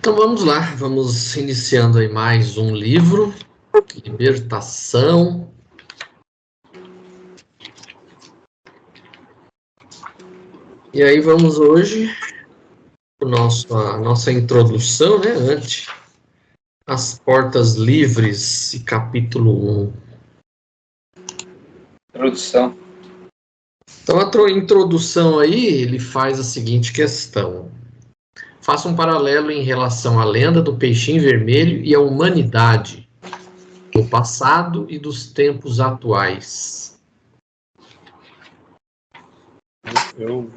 Então vamos lá, vamos iniciando aí mais um livro, Libertação. E aí vamos hoje a nossa introdução, né? Antes, As Portas Livres, e capítulo 1. Introdução. Então a introdução aí, ele faz a seguinte questão. Faça um paralelo em relação à lenda do peixinho vermelho e à humanidade, do passado e dos tempos atuais. O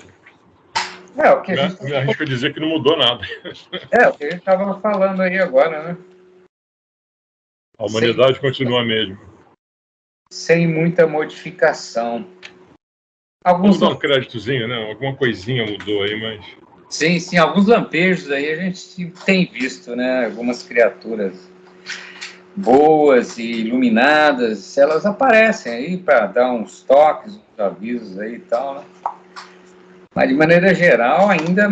que a gente Me arrisco a dizer que não mudou nada. o que a gente estava falando aí agora, né? A humanidade continua a mesma. Sem muita modificação. Vamos dar um créditozinho, né? Alguma coisinha mudou aí, mas... Sim, alguns lampejos aí a gente tem visto, né? Algumas criaturas boas e iluminadas, elas aparecem aí para dar uns toques, uns avisos aí e tal, né? Mas de maneira geral ainda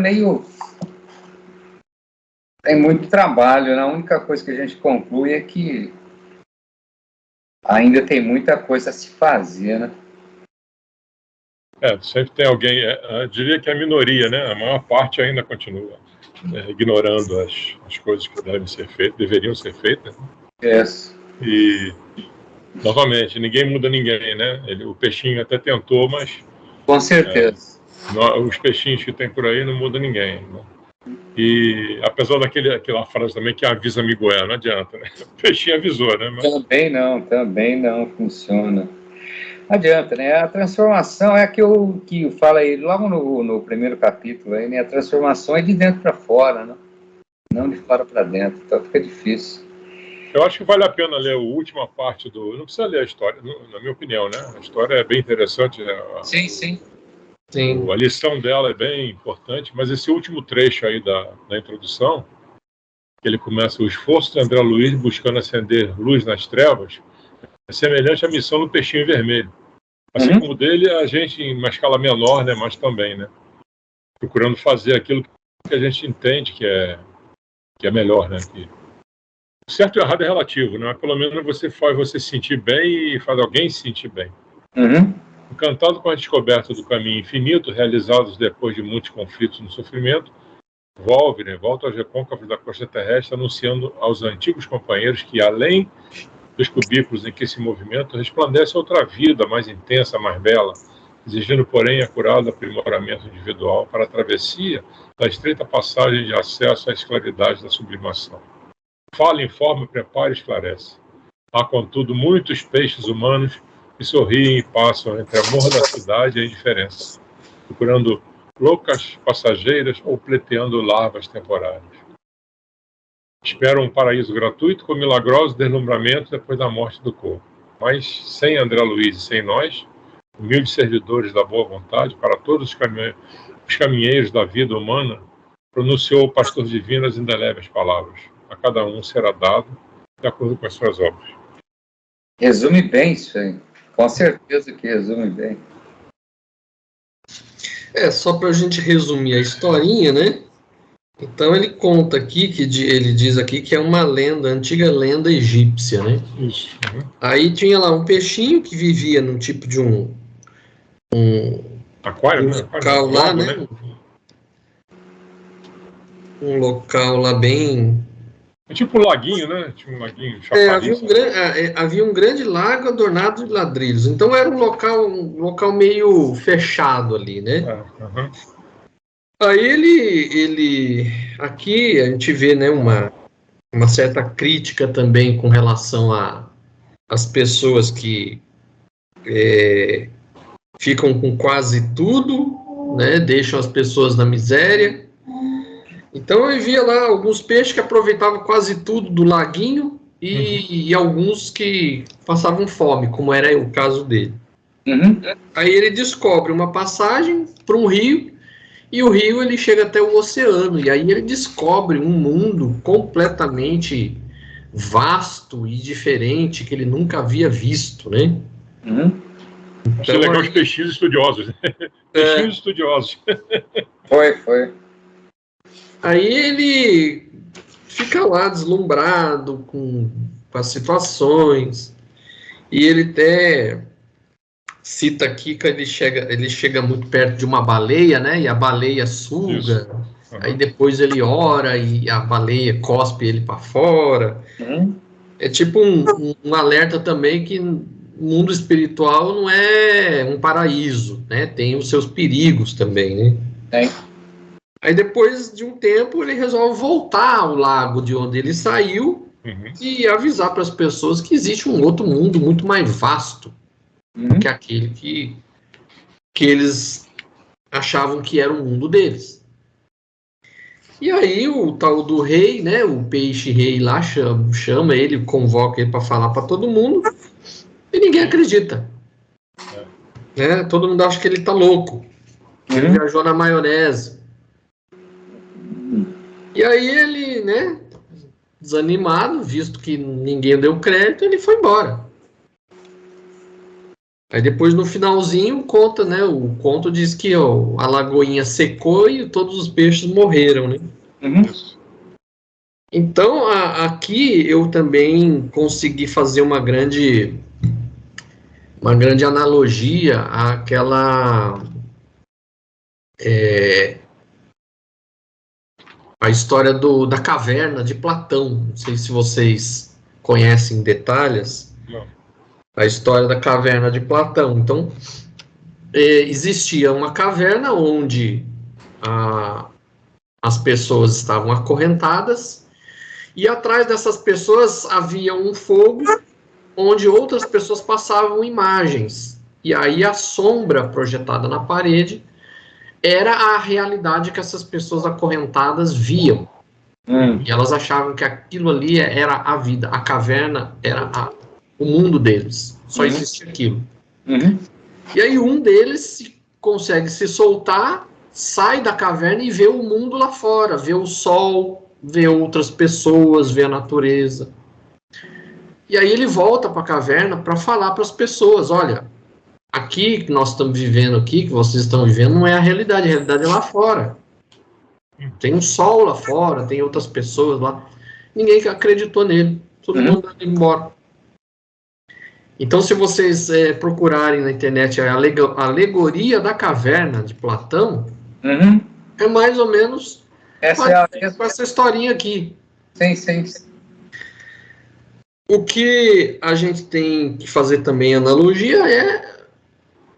tem muito trabalho, né? A única coisa que a gente conclui é que ainda tem muita coisa a se fazer, né? Sempre tem alguém, eu diria que é a minoria, né? A maior parte ainda continua ignorando as coisas que deveriam ser feitas. Yes. E, novamente, ninguém muda ninguém, né? O peixinho até tentou, mas... Com certeza. Os peixinhos que tem por aí não muda ninguém, né? E apesar daquela frase também que avisa amigo não adianta, né? O peixinho avisou, né? Mas... Também não funciona. Não adianta, né? A transformação é que eu falo aí logo no primeiro capítulo, aí, né? A transformação é de dentro para fora, né? Não de fora para dentro, então fica difícil. Eu acho que vale a pena ler a última parte não precisa ler a história, na minha opinião, né? A história é bem interessante. Sim. A lição dela é bem importante, mas esse último trecho aí da introdução, que ele começa: o esforço de André Luiz buscando acender luz nas trevas, é semelhante à missão do peixinho vermelho. Assim como dele, a gente em uma escala menor, né, mas também, né, procurando fazer aquilo que a gente entende que é melhor, né, que o certo e o errado é relativo, né, mas pelo menos você faz você se sentir bem e faz alguém se sentir bem. Encantado com a descoberta do caminho infinito, realizados depois de muitos conflitos no sofrimento, volta aos recôncavos da costa terrestre, anunciando aos antigos companheiros que, além dos cubículos em que esse movimento, resplandece outra vida mais intensa, mais bela, exigindo, porém, acurado aprimoramento individual para a travessia da estreita passagem de acesso às claridades da sublimação. Fala, informa, prepara e esclarece. Há, contudo, muitos peixes humanos que sorriem e passam entre a mordacidade e a indiferença, procurando loucas passageiras ou pleiteando larvas temporárias. Esperam um paraíso gratuito com milagrosos deslumbramentos depois da morte do corpo. Mas sem André Luiz e sem nós, humildes servidores da boa vontade, para todos os caminheiros da vida humana, pronunciou o pastor divino as indeléveis palavras: a cada um será dado de acordo com as suas obras. Resume bem isso aí. Com certeza que resume bem. Só para a gente resumir a historinha, né? Então ele conta aqui, ele diz aqui que é uma antiga lenda egípcia, né? Isso. Aí tinha lá um peixinho que vivia num tipo de um aquário, local lá, né? Um local lá bem... É tipo um laguinho, né? Tipo um laguinho, chafariz. Havia um grande lago adornado de ladrilhos. Então era um local meio fechado ali, né? Aí ele... Aqui a gente vê, né, uma certa crítica também com relação às pessoas que ficam com quase tudo, né? Deixam as pessoas na miséria. Então eu via lá alguns peixes que aproveitavam quase tudo do laguinho e alguns que passavam fome, como era o caso dele. Aí ele descobre uma passagem para um rio, e o rio ele chega até o oceano, e aí ele descobre um mundo completamente vasto e diferente que ele nunca havia visto, né? Achei legal os peixinhos estudiosos. Peixinhos estudiosos. Foi. Aí ele fica lá deslumbrado com as situações. E ele até cita aqui que ele chega muito perto de uma baleia, né? E a baleia suga. Aí depois ele ora e a baleia cospe ele para fora. É tipo um alerta também que o mundo espiritual não é um paraíso, né? Tem os seus perigos também, né? Aí depois de um tempo ele resolve voltar ao lago de onde ele saiu e avisar para as pessoas que existe um outro mundo muito mais vasto do que aquele que eles achavam que era o mundo deles. E aí o tal do rei, né, o peixe rei lá chama ele, convoca ele para falar para todo mundo e ninguém acredita. Né? Todo mundo acha que ele tá louco. Ele viajou na maionese. E aí ele, né, desanimado, visto que ninguém deu crédito, ele foi embora. Aí depois no finalzinho conta, né, o conto diz que ó, a lagoinha secou e todos os peixes morreram, né? Então aqui eu também consegui fazer uma grande analogia àquela a história da caverna de Platão. Não sei se vocês conhecem detalhes. Não. A história da caverna de Platão. Então, existia uma caverna onde as pessoas estavam acorrentadas e atrás dessas pessoas havia um fogo onde outras pessoas passavam imagens. E aí a sombra projetada na parede era a realidade que essas pessoas acorrentadas viam. E elas achavam que aquilo ali era a vida, a caverna era o mundo deles. Só existia aquilo. E aí um deles consegue se soltar, sai da caverna e vê o mundo lá fora, vê o sol, vê outras pessoas, vê a natureza. E aí ele volta para a caverna para falar para as pessoas, olha, aqui que nós estamos vivendo aqui, que vocês estão vivendo, não é a realidade é lá fora. Tem um sol lá fora, tem outras pessoas lá. Ninguém acreditou nele, todo mundo mandou ele embora. Então, se vocês procurarem na internet a alegoria da caverna de Platão, é mais ou menos com essa historinha aqui. Sim. O que a gente tem que fazer também analogia é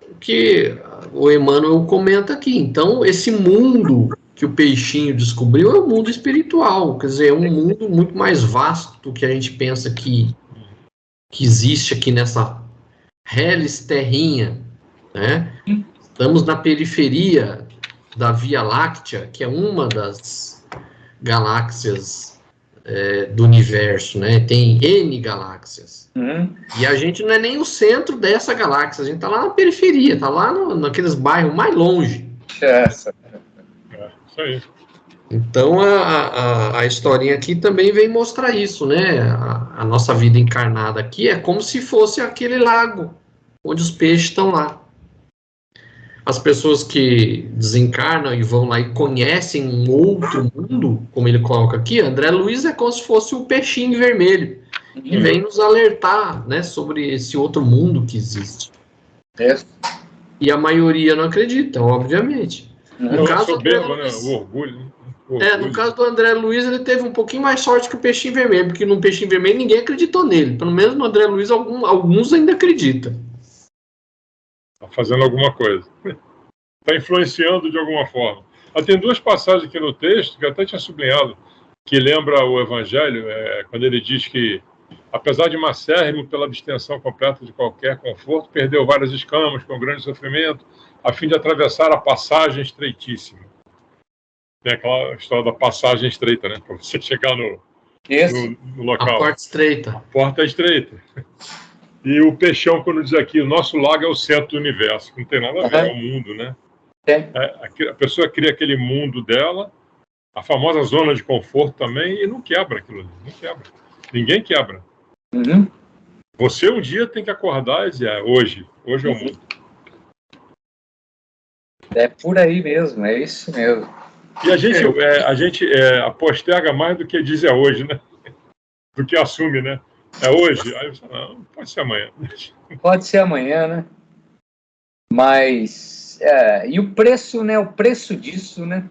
o que o Emmanuel comenta aqui. Então, esse mundo que o peixinho descobriu é um mundo espiritual, quer dizer, é um mundo muito mais vasto do que a gente pensa que existe aqui nessa reles terrinha, né? Estamos na periferia da Via Láctea, que é uma das galáxias do universo, né? Tem N galáxias. E a gente não é nem o centro dessa galáxia, a gente está lá na periferia, está lá naqueles bairros mais longe. Isso aí. Então a historinha aqui também vem mostrar isso, né? A nossa vida encarnada aqui é como se fosse aquele lago onde os peixes estão lá. As pessoas que desencarnam e vão lá e conhecem um outro mundo, como ele coloca aqui, André Luiz é como se fosse o peixinho vermelho, que vem nos alertar, né, sobre esse outro mundo que existe. E a maioria não acredita, obviamente. No caso soberbo, né? O orgulho. No caso do André Luiz, ele teve um pouquinho mais sorte que o peixinho vermelho, porque no peixinho vermelho ninguém acreditou nele. Pelo menos no André Luiz, alguns ainda acreditam. Está fazendo alguma coisa. Está influenciando de alguma forma. Tem duas passagens aqui no texto, que eu até tinha sublinhado, que lembra o Evangelho, quando ele diz que, apesar de macérrimo pela abstenção completa de qualquer conforto, perdeu várias escamas com grande sofrimento, a fim de atravessar a passagem estreitíssima. Tem aquela história da passagem estreita, né? Para você chegar no local. A porta estreita. A porta é estreita. E o peixão, quando diz aqui, o nosso lago é o centro do universo. Não tem nada a ver, é o mundo, né? A pessoa cria aquele mundo dela, a famosa zona de conforto também, e não quebra aquilo ali. Não quebra. Ninguém quebra. Você um dia tem que acordar e dizer, hoje é o mundo. É por aí mesmo, é isso mesmo. E a gente posterga mais do que diz hoje, né? Do que assume, né? É hoje? Aí você fala, não, pode ser amanhã. Pode ser amanhã, né? Mas, e o preço, né? O preço disso, né?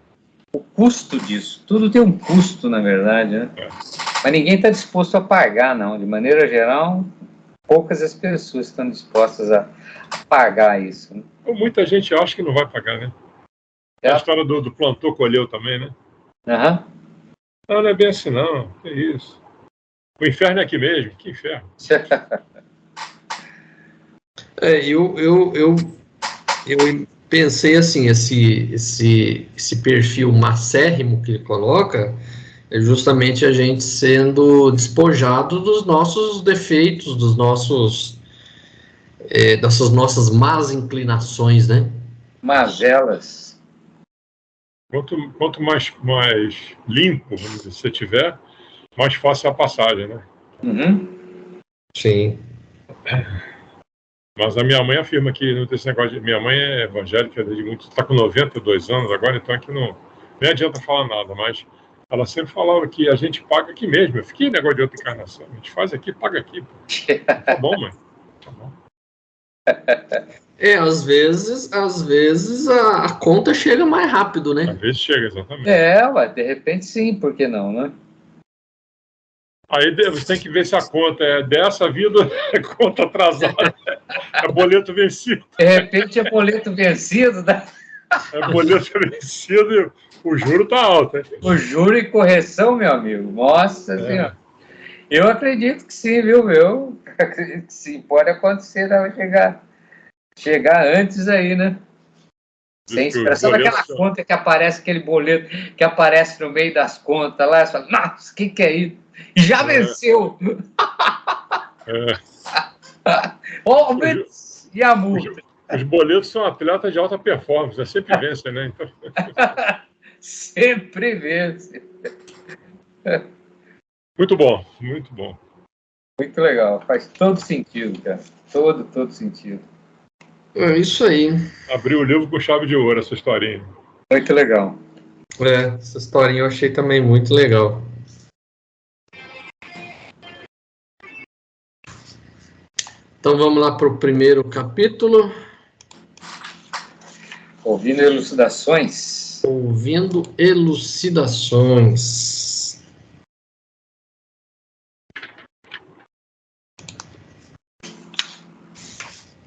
O custo disso. Tudo tem um custo, na verdade, né? Mas ninguém está disposto a pagar, não. De maneira geral, poucas as pessoas estão dispostas a pagar isso. Né? Muita gente acha que não vai pagar, né? É a história do plantou, colheu também, né? Aham. Não é bem assim, não. Que isso. O inferno é aqui mesmo. Que inferno. Eu pensei assim, esse perfil macérrimo que ele coloca é justamente a gente sendo despojado dos nossos defeitos, dessas nossas más inclinações, né? Mazelas. Quanto mais limpo você tiver, mais fácil é a passagem, né? Uhum. Sim. Mas a minha mãe afirma que não tem esse negócio de... Minha mãe é evangélica desde muito... Está com 92 anos agora, então aqui não... Nem adianta falar nada, mas ela sempre falava que a gente paga aqui mesmo. Eu fiquei negócio de outra encarnação. A gente faz aqui, paga aqui. Tá bom, mãe. Tá bom. Às vezes a conta chega mais rápido, né? Às vezes chega, exatamente. De repente sim, por que não, né? Aí você tem que ver se a conta é dessa vida ou é conta atrasada. É boleto vencido. De repente é boleto vencido, né? É boleto vencido e o juro tá alto, hein? O juro e correção, meu amigo. Nossa Senhora. Eu acredito que sim, viu? Eu acredito que sim. Pode acontecer, vai chegar antes aí, né? Sem expressão daquela conta que aparece, aquele boleto que aparece no meio das contas lá, você fala, nossa, o que é isso? E já venceu! E a multa? Os boletos são atletas de alta performance, sempre vence, né? Então... Sempre vence. Muito bom, muito bom. Muito legal, faz todo sentido, cara. Todo sentido. É isso aí. Abriu o livro com chave de ouro, essa historinha. Muito legal. Essa historinha eu achei também muito legal. Então vamos lá para o primeiro capítulo. Ouvindo elucidações. Ouvindo elucidações.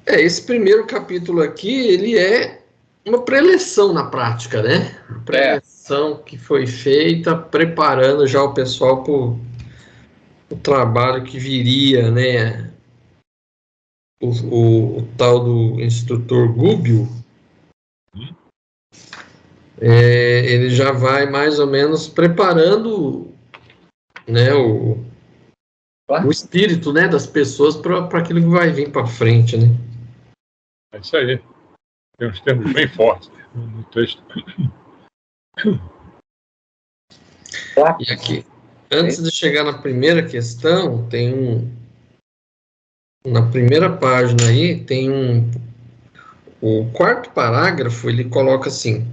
Esse primeiro capítulo aqui, ele é uma preleção na prática, né? Uma preleção que foi feita preparando já o pessoal para o trabalho que viria, né? O tal do instrutor Gubbio, ele já vai mais ou menos preparando, né, o espírito, né, das pessoas para aquilo que vai vir para frente, né? É isso aí. Tem uns termos bem fortes no texto. E aqui, antes de chegar na primeira questão, na primeira página aí, o quarto parágrafo, ele coloca assim: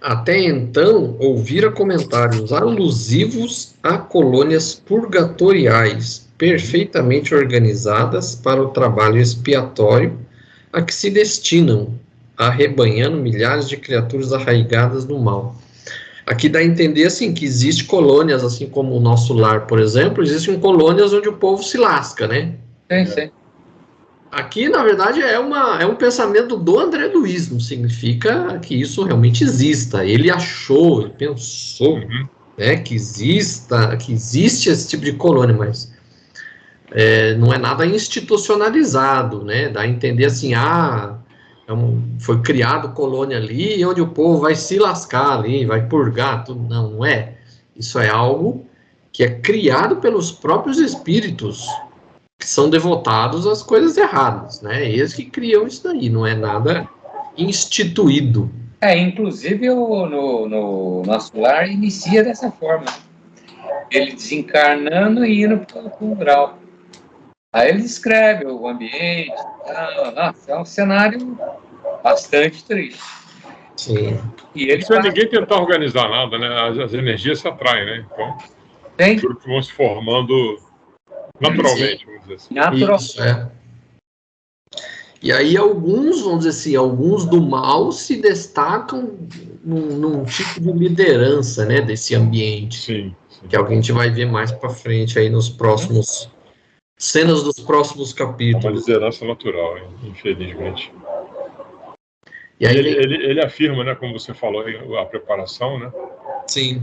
até então, ouvira comentários alusivos a colônias purgatoriais, perfeitamente organizadas para o trabalho expiatório a que se destinam, arrebanhando milhares de criaturas arraigadas no mal. Aqui dá a entender, assim, que existe colônias, assim como o nosso lar, por exemplo, existem colônias onde o povo se lasca, né? Sim. Aqui, na verdade, é um pensamento do André Luiz, não significa que isso realmente exista. Ele achou, ele pensou, né, que existe esse tipo de colônia, mas não é nada institucionalizado, né? Dá a entender assim, foi criado colônia ali, onde o povo vai se lascar ali, vai purgar, tudo. Não é. Isso é algo que é criado pelos próprios espíritos, que são devotados às coisas erradas, né? Eles que criam isso daí, não é nada instituído. Inclusive no nosso lar inicia dessa forma. Ele desencarnando e indo para o grau. Aí ele descreve o ambiente. É um cenário bastante triste. Sim. E ele Não ninguém tentar organizar nada, né? As energias se atraem, né? Então, tem grupos vão se formando naturalmente, vamos dizer assim. natural. Isso, é. E aí alguns, vamos dizer assim, alguns do mal se destacam num tipo de liderança, né, desse ambiente. Sim, sim. Que é o que a gente vai ver mais para frente aí nos próximos cenas dos próximos É uma capítulos. liderança natural, hein? Infelizmente. E aí ele afirma, né, como você falou, a preparação, né, sim,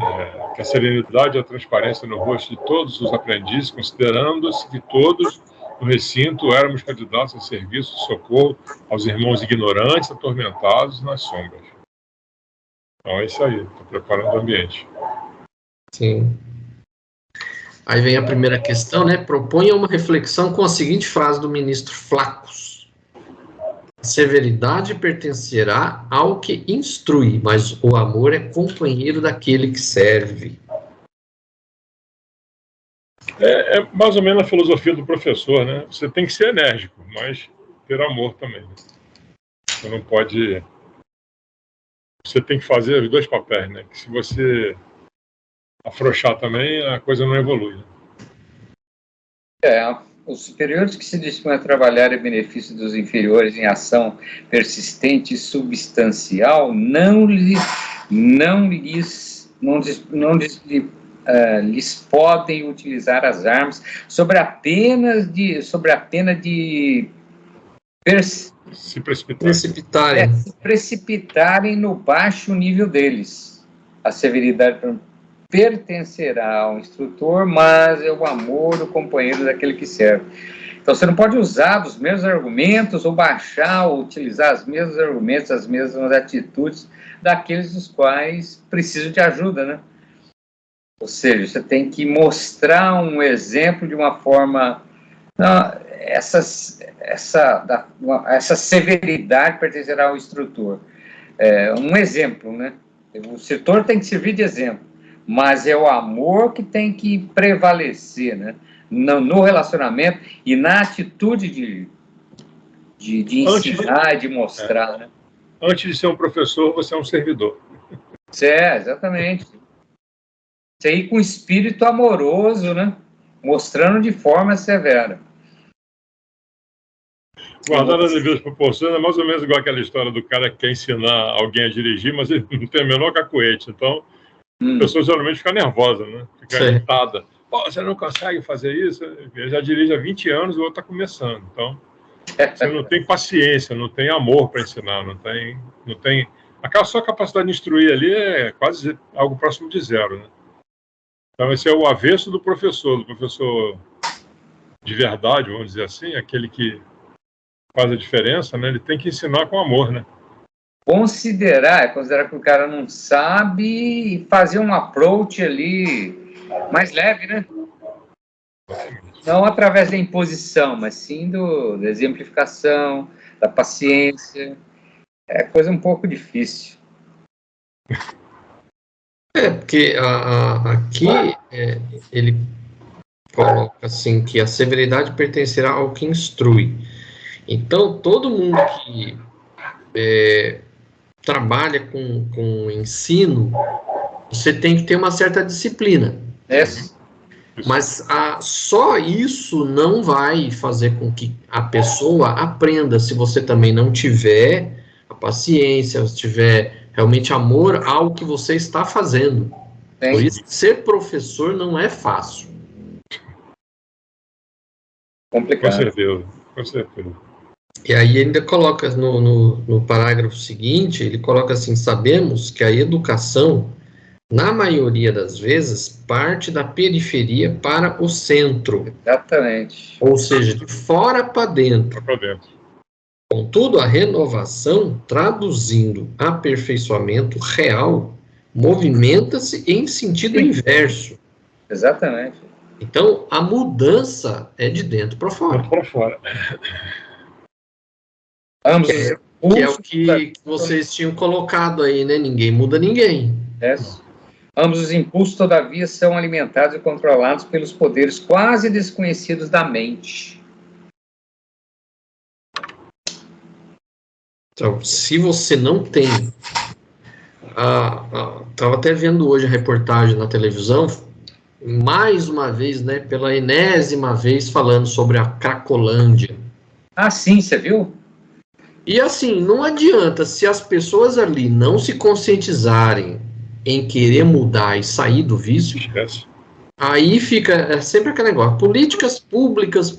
que a serenidade e a transparência no rosto de todos os aprendizes, considerando-se que todos no recinto éramos candidatos a serviço de socorro aos irmãos ignorantes, atormentados nas sombras. Então é isso aí, está preparando o ambiente. sim. Aí vem a primeira questão, né? Proponha uma reflexão com a seguinte frase do ministro Flaccus: a severidade pertencerá ao que instrui, mas o amor é companheiro daquele que serve. É mais ou menos a filosofia do professor, né? Você tem que ser enérgico, mas ter amor também. Né? Você não pode... Você tem que fazer os dois papéis, né? Que se você afrouxar também, a coisa não evolui. Né? Os superiores que se dispõem a trabalhar em benefício dos inferiores em ação persistente e substancial não lhes podem utilizar as armas sobre a pena de Se precipitar. se precipitarem no baixo nível deles. A severidade pertencerá ao instrutor, mas é o amor, o companheiro daquele que serve. Então, você não pode usar os mesmos argumentos ou baixar ou utilizar os mesmos argumentos, as mesmas atitudes daqueles dos quais precisam de ajuda, né? Ou seja, você tem que mostrar um exemplo de uma forma... essa severidade pertencerá ao instrutor. Um exemplo, né? O instrutor tem que servir de exemplo, mas é o amor que tem que prevalecer, né? No relacionamento e na atitude de ensinar e de mostrar, né? Antes de ser um professor, você é um servidor. Exatamente. Você ir com espírito amoroso, né? Mostrando de forma severa. Guardar as devidas proporções é mais ou menos igual aquela história do cara que quer ensinar alguém a dirigir, mas ele não tem o menor cacuete. Então, a pessoa geralmente fica nervosa, né? Fica irritada. Você não consegue fazer isso? Ele já dirige há 20 anos e o outro está começando. Então, você não tem paciência, não tem amor para ensinar, não tem... A sua capacidade de instruir ali é quase algo próximo de zero, né? Então, esse é o avesso do professor de verdade, vamos dizer assim, aquele que faz a diferença, né? Ele tem que ensinar com amor, né? Considerar que o cara não sabe e fazer um approach ali mais leve, né? Não através da imposição, mas sim da exemplificação, da paciência. É coisa um pouco difícil. Porque aqui ele coloca assim que a severidade pertencerá ao que instrui. Então, todo mundo que trabalha com ensino, você tem que ter uma certa disciplina. Mas só isso não vai fazer com que a pessoa aprenda se você também não tiver a paciência, se tiver realmente amor ao que você está fazendo. Por isso, ser professor não é fácil. Complicado. Com certeza. E aí ainda coloca no parágrafo seguinte, ele coloca assim: sabemos que a educação, na maioria das vezes, parte da periferia para o centro. Exatamente. Ou seja, de fora para dentro. Contudo, a renovação, traduzindo aperfeiçoamento real, movimenta-se em sentido inverso. Exatamente. Então, a mudança é de dentro para fora. Para fora. Ambos que é o que vocês tinham colocado aí, né? Ninguém muda ninguém. Ambos os impulsos, todavia, são alimentados e controlados pelos poderes quase desconhecidos da mente. Então, se você não tem Estava até vendo hoje a reportagem na televisão, mais uma vez, né, pela enésima vez, falando sobre a Cracolândia. Ah, sim, você viu? E assim, não adianta, se as pessoas ali não se conscientizarem em querer mudar e sair do vício, Esquece. aí fica sempre aquele negócio, políticas públicas,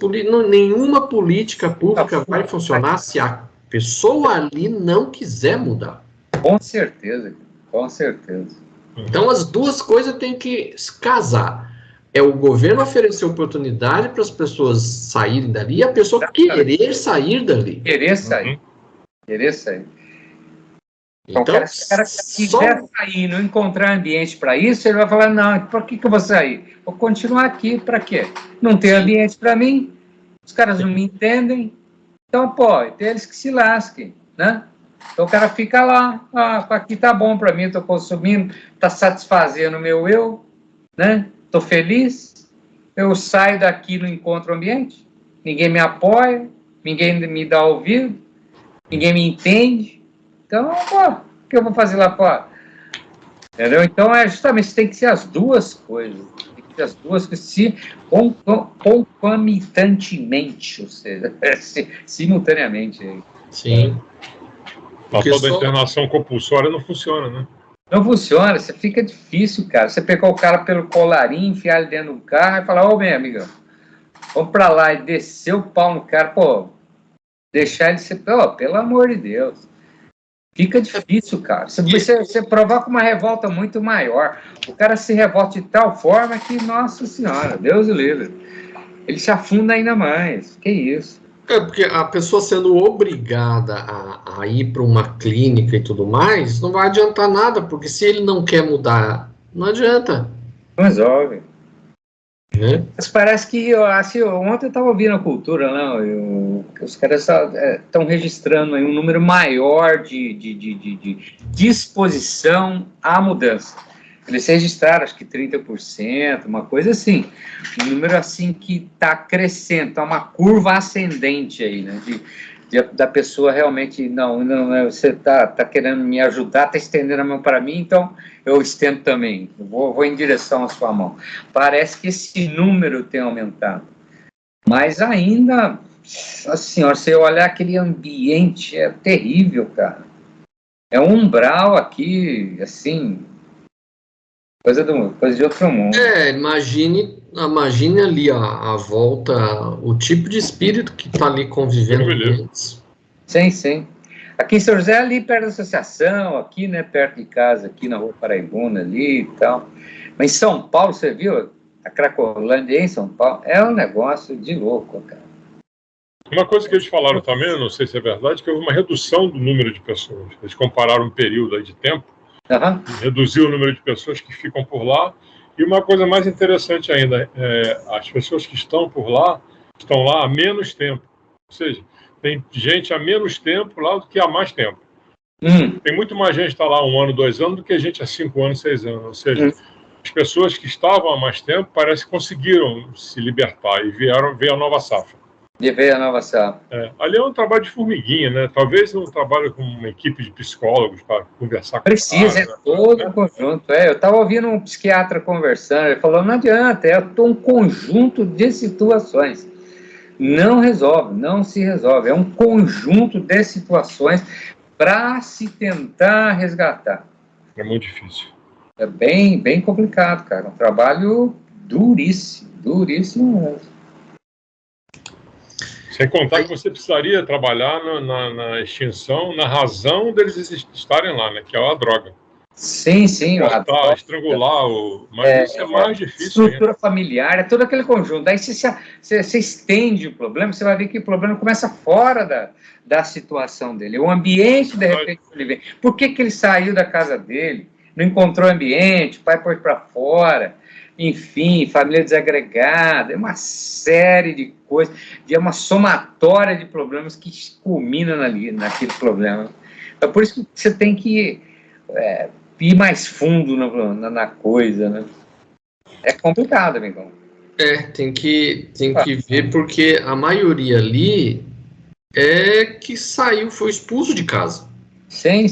nenhuma política pública vai funcionar se a pessoa ali não quiser mudar. Com certeza, com certeza. Então as duas coisas têm que se casar. É o governo oferecer oportunidade para as pessoas saírem dali e a pessoa querer sair dali. Querer sair. Querer sair. Então, Então, o cara quiser sair e não encontrar ambiente para isso, ele vai falar, não, por que eu vou sair? Vou continuar aqui, para quê? Não tem ambiente para mim, os caras não me entendem, então, pô, tem eles que se lasquem, né? Então, o cara fica lá, aqui tá bom para mim, tô consumindo, tá satisfazendo o meu eu, né? Tô feliz, eu saio daqui e não encontro ambiente, ninguém me apoia, ninguém me dá ouvido, ninguém me entende. Então, pô, o que eu vou fazer lá fora? Entendeu? Então, justamente, tem que ser as duas coisas. Tem que ser as duas coisas concomitantemente, ou seja, simultaneamente. Sim. A tal da internação compulsória não funciona, né? Não funciona, você fica difícil, cara. Você pegar o cara pelo colarinho, enfiar ele dentro do carro e falar, ô, meu amigo, vamos pra lá e descer o pau no cara, pô, deixar ele ser, pelo amor de Deus. Fica difícil, cara. Você provoca uma revolta muito maior. O cara se revolta de tal forma que, nossa senhora, Deus o livre. Ele se afunda ainda mais. Que isso? Porque a pessoa sendo obrigada a ir para uma clínica e tudo mais, não vai adiantar nada, porque se ele não quer mudar, não adianta. Não resolve. Né? Mas parece que, assim, ontem eu estava ouvindo a cultura, né? Os caras estão registrando aí um número maior de disposição à mudança. Eles registraram, acho que 30%, uma coisa assim. Um número assim que está crescendo, está uma curva ascendente aí, né? Da pessoa realmente, não você está querendo me ajudar, está estendendo a mão para mim, então eu estendo também, eu vou em direção à sua mão. Parece que esse número tem aumentado, mas ainda, assim, você olhar aquele ambiente, é terrível, cara. É um umbral aqui, assim, coisa de outro mundo. Imagine ali a volta, o tipo de espírito que está ali convivendo com eles. Sim. Aqui em São José, ali perto da associação, aqui, né, perto de casa, aqui na Rua Paraibuna, ali e tal. Mas em São Paulo, você viu? A Cracolândia em São Paulo é um negócio de louco, cara. Uma coisa que eles falaram também, não sei se é verdade, que houve uma redução do número de pessoas. Eles compararam um período aí de tempo, reduziu o número de pessoas que ficam por lá. E uma coisa mais interessante ainda, as pessoas que estão por lá, estão lá há menos tempo. Ou seja, tem gente há menos tempo lá do que há mais tempo. Tem muito mais gente que está lá há 1 ano, 2 anos, do que gente há 5 anos, 6 anos. Ou seja, as pessoas que estavam há mais tempo parece que conseguiram se libertar e veio a nova safra. Veio a nova safra. Ali é um trabalho de formiguinha, né? Talvez um trabalho com uma equipe de psicólogos para conversar com Precisa, todo um conjunto. Eu estava ouvindo um psiquiatra conversando, ele falou, não adianta, é um conjunto de situações. Não resolve, não se resolve. É um conjunto de situações para se tentar resgatar. É muito difícil. É bem complicado, cara. Um trabalho duríssimo mesmo. Sem contar que você precisaria trabalhar na extinção, na razão deles estarem lá, né? Que é a droga. Sim. Cortar, estrangular, mas isso é mais difícil. Estrutura familiar, é todo aquele conjunto. Daí você estende o problema, você vai ver que o problema começa fora da situação dele. O ambiente, de repente, ele vem. Por que ele saiu da casa dele? Não encontrou ambiente, o pai pôs para fora, enfim, família desagregada, é uma série de coisas, é uma somatória de problemas que culminam naquele problema. Então, por isso que você tem que ir mais fundo na coisa, né? É complicado, amigão. Tem que ver, porque a maioria ali que saiu, foi expulso de casa. Sim.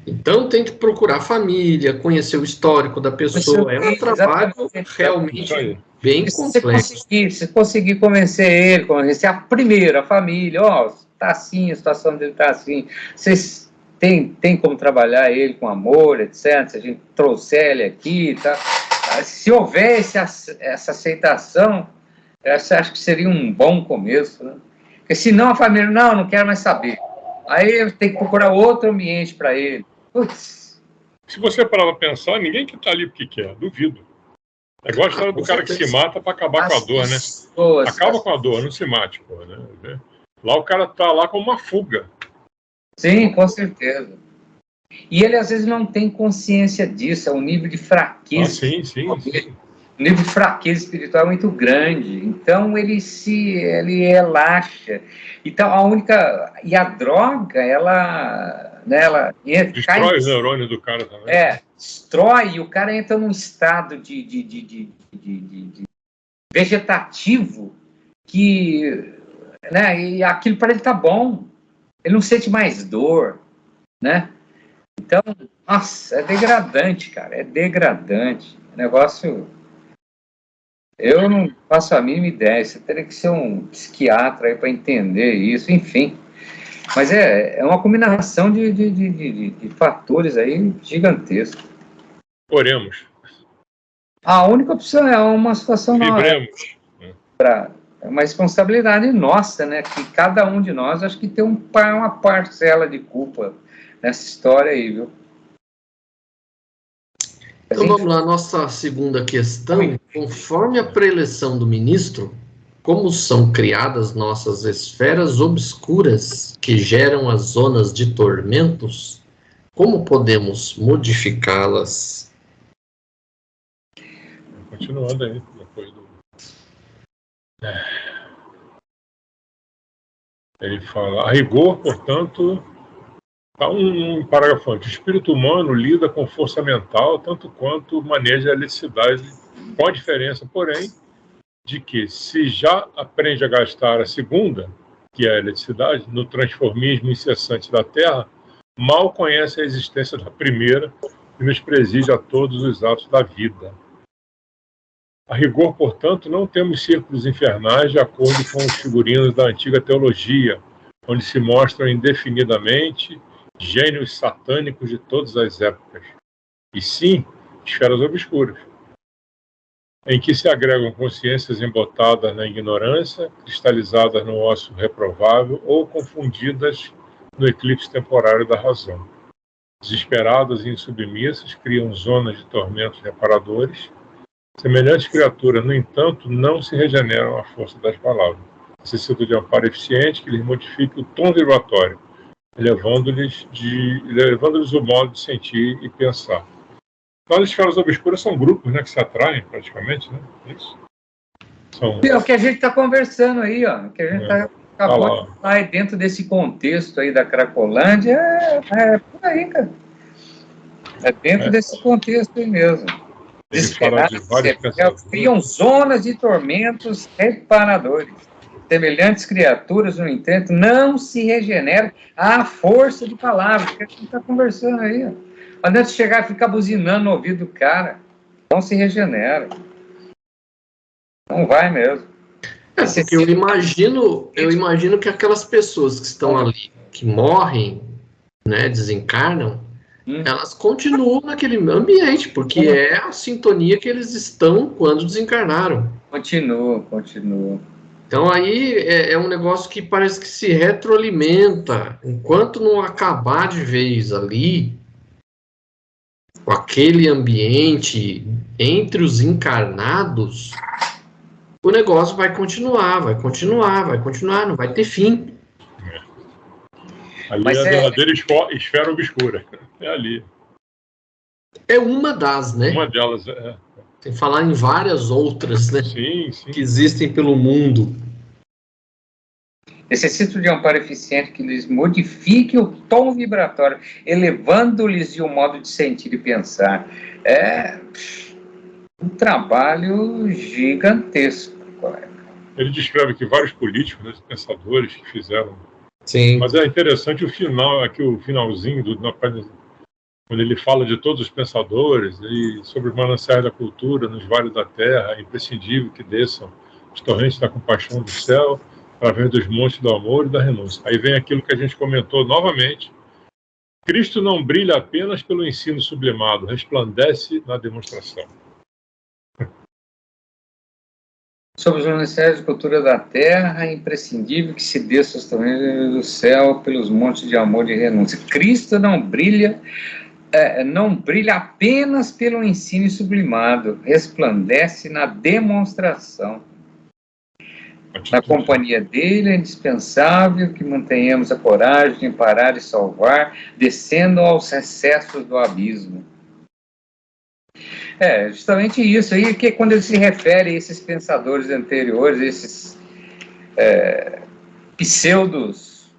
Então tem que procurar a família, conhecer o histórico da pessoa. É um trabalho realmente bem complexo. Se conseguir convencer ele, convencer a família, tá assim, a situação dele tá assim, vocês tem como trabalhar ele com amor, etc. Se a gente trouxer ele aqui, tá? Se houver essa aceitação, acho que seria um bom começo, né? Porque senão a família, não quero mais saber. Aí tem que procurar outro ambiente para ele. Putz. Se você parar para pensar, ninguém que está ali porque quer, duvido. É igual a história do cara que se mata para acabar com a dor, né? Acaba com a dor, não se mate, pô, né? Lá o cara tá lá com uma fuga. Sim, com certeza. E ele às vezes não tem consciência disso, é um nível de fraqueza. Sim. O nível de fraqueza espiritual é muito grande. Então ele relaxa. Então a droga, ela destrói os neurônios do cara também. Destrói, e o cara entra num estado de vegetativo que, né, e aquilo para ele tá bom. Ele não sente mais dor, né? Então, nossa, é degradante, cara, é degradante. O negócio, eu não faço a mínima ideia, você teria que ser um psiquiatra aí para entender isso, enfim. Mas é uma combinação de fatores aí gigantescos. Oremos. A única opção é uma situação Vibremos. É uma responsabilidade nossa, né? Que cada um de nós acho que tem uma parcela de culpa nessa história aí, viu? Então vamos lá, nossa segunda questão. Conforme a preleção do ministro, como são criadas nossas esferas obscuras que geram as zonas de tormentos? Como podemos modificá-las? Continuando aí, depois do... Ele fala, a rigor, portanto, há um parágrafo antes, o espírito humano lida com força mental tanto quanto maneja a eletricidade, com a diferença, porém, de que se já aprende a gastar a segunda, que é a eletricidade, no transformismo incessante da Terra, mal conhece a existência da primeira e nos preside a todos os atos da vida. A rigor, portanto, não temos círculos infernais de acordo com os figurinos da antiga teologia, onde se mostram indefinidamente gênios satânicos de todas as épocas, e sim esferas obscuras, em que se agregam consciências embotadas na ignorância, cristalizadas no ócio reprovável ou confundidas no eclipse temporário da razão. Desesperadas e insubmissas, criam zonas de tormentos reparadores. Semelhantes criaturas, no entanto, não se regeneram à força das palavras. Necessitam de amparo eficiente que lhes modifique o tom vibratório, elevando-lhes o modo de sentir e pensar. Então, as esferas obscuras são grupos, né, que se atraem, praticamente, né? Isso. É o que a gente está conversando aí, ó. Que a gente acabou de falar dentro desse contexto aí da Cracolândia, é por aí, cara. É dentro desse contexto aí mesmo. Criam zonas de tormentos reparadores. Semelhantes criaturas, no entanto, não se regeneram à força de palavras, que a gente está conversando aí. Ó. Não adianta chegar e ficar buzinando no ouvido do cara. Não se regenera. Não vai mesmo. Porque eu imagino que aquelas pessoas que estão ali, que morrem, né, desencarnam, elas continuam naquele ambiente, porque é a sintonia que eles estão quando desencarnaram. Continua. Então aí é um negócio que parece que se retroalimenta. Enquanto não acabar de vez ali, com aquele ambiente entre os encarnados, o negócio vai continuar, não vai ter fim. Ali é a verdadeira esfera obscura. É ali. É uma das, né? Uma delas, é. Sem falar em várias outras, né? Sim. Que existem pelo mundo. Necessitam de um amparo eficiente que lhes modifique o tom vibratório, elevando-lhes o modo de sentir e pensar. É um trabalho gigantesco, colega. Ele descreve aqui vários políticos, né, pensadores que fizeram. Sim. Mas é interessante o final, aqui o finalzinho quando ele fala de todos os pensadores e sobre os mananciais da cultura nos vales da terra, é imprescindível que desçam os torrentes da compaixão do céu, através dos montes do amor e da renúncia. Aí vem aquilo que a gente comentou novamente. Cristo não brilha apenas pelo ensino sublimado, resplandece na demonstração. Sobre os mananciais de cultura da terra, é imprescindível que se desça os torrentes do céu pelos montes de amor e renúncia. Cristo não brilha apenas pelo ensino sublimado, resplandece na demonstração. Na companhia dele é indispensável que mantenhamos a coragem de parar e salvar, descendo aos recessos do abismo. É justamente isso aí, que quando ele se refere a esses pensadores anteriores, esses pseudos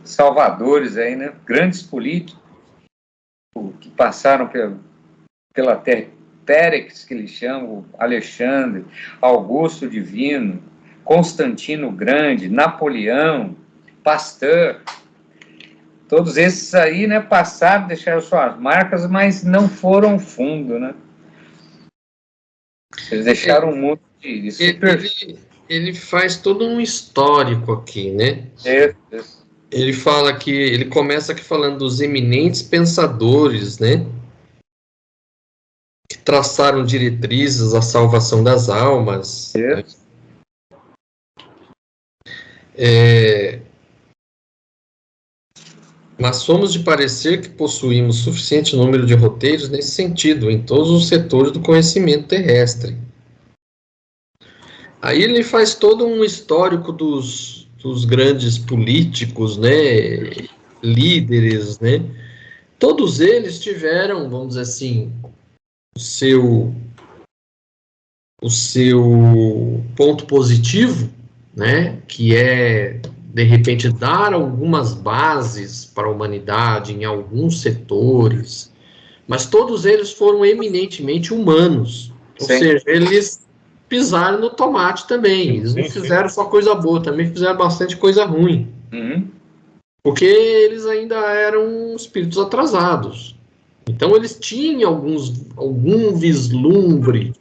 salvadores aí, né? Grandes políticos que passaram pela terra, Périx, que eles chamam, Alexandre, Augusto Divino, Constantino Grande, Napoleão, Pasteur, todos esses aí, né, passaram, deixaram suas marcas, mas não foram fundo, né? Eles deixaram um monte de super... Ele faz todo um histórico aqui, né? Isso. Ele fala que ele começa aqui falando dos eminentes pensadores, né? Que traçaram diretrizes à salvação das almas. Né? Mas somos de parecer que possuímos suficiente número de roteiros nesse sentido, em todos os setores do conhecimento terrestre. Aí ele faz todo um histórico dos grandes políticos, né, líderes, né? Todos eles tiveram, vamos dizer assim, o seu ponto positivo, né, que é, de repente, dar algumas bases para a humanidade em alguns setores, mas todos eles foram eminentemente humanos, ou seja, eles pisaram no tomate também, eles não fizeram só coisa boa, também fizeram bastante coisa ruim, porque eles ainda eram espíritos atrasados, então eles tinham algum vislumbre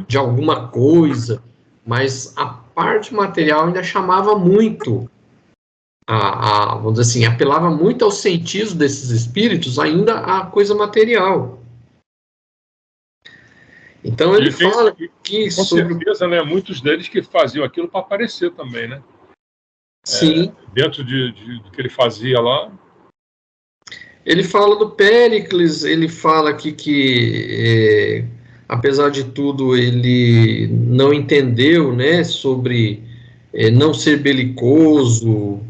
de alguma coisa, mas a parte material ainda chamava muito, vamos dizer assim, apelava muito aos sentidos desses espíritos, ainda a coisa material. Então ele fala que... Com certeza, né, muitos deles que faziam aquilo para aparecer também, né? Sim. Dentro do que ele fazia lá. Ele fala do Péricles, ele fala aqui que... apesar de tudo, ele não entendeu, né, sobre não ser belicoso,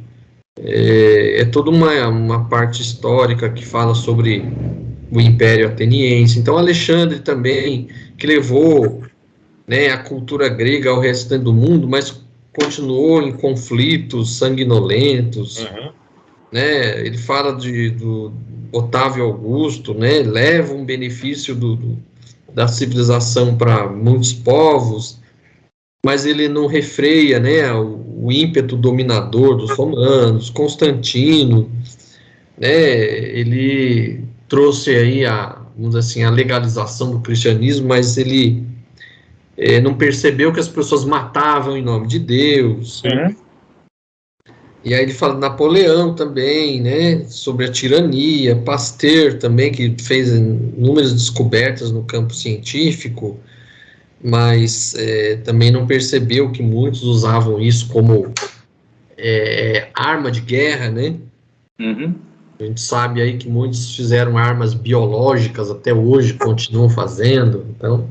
toda uma parte histórica que fala sobre o Império Ateniense. Então, Alexandre também, que levou, né, a cultura grega ao restante do mundo, mas continuou em conflitos sanguinolentos, né, ele fala do Otávio Augusto, né, leva um benefício da civilização para muitos povos, mas ele não refreia, né, o ímpeto dominador dos romanos. Constantino, né, ele trouxe aí vamos dizer assim, a legalização do cristianismo, mas ele não percebeu que as pessoas matavam em nome de Deus. E aí ele fala de Napoleão também, né, sobre a tirania, Pasteur também, que fez inúmeras descobertas no campo científico, mas também não percebeu que muitos usavam isso como arma de guerra, né? A gente sabe aí que muitos fizeram armas biológicas até hoje, continuam fazendo, então...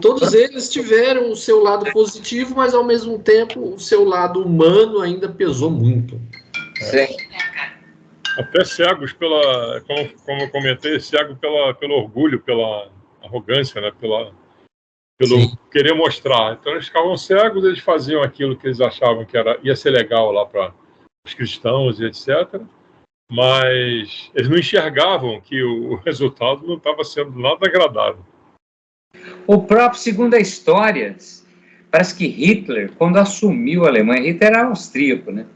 Todos eles tiveram o seu lado positivo, mas ao mesmo tempo o seu lado humano ainda pesou muito. Até cegos como eu comentei, cego pelo orgulho, pela arrogância, né? Pelo querer mostrar. Então eles ficavam cegos, eles faziam aquilo que eles achavam que ia ser legal lá para os cristãos e etc. Mas eles não enxergavam que o resultado não estava sendo nada agradável. O próprio, segundo a história, parece que Hitler, quando assumiu a Alemanha, Hitler era austríaco, né?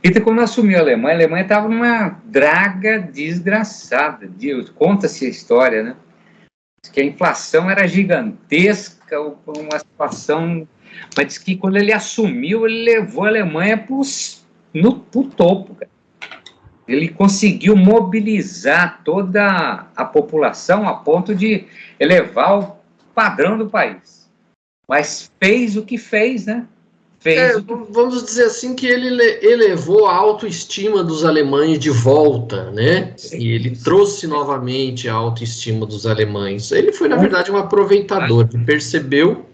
Hitler, quando assumiu a Alemanha estava numa draga desgraçada. Conta-se a história, né? Que a inflação era gigantesca, uma situação... Mas diz que quando ele assumiu, ele levou a Alemanha para o topo, cara. Ele conseguiu mobilizar toda a população a ponto de elevar o padrão do país. Mas fez o que fez, né? Vamos dizer assim que ele elevou a autoestima dos alemães de volta, né? E ele trouxe novamente a autoestima dos alemães. Ele foi, na verdade, um aproveitador. Ele percebeu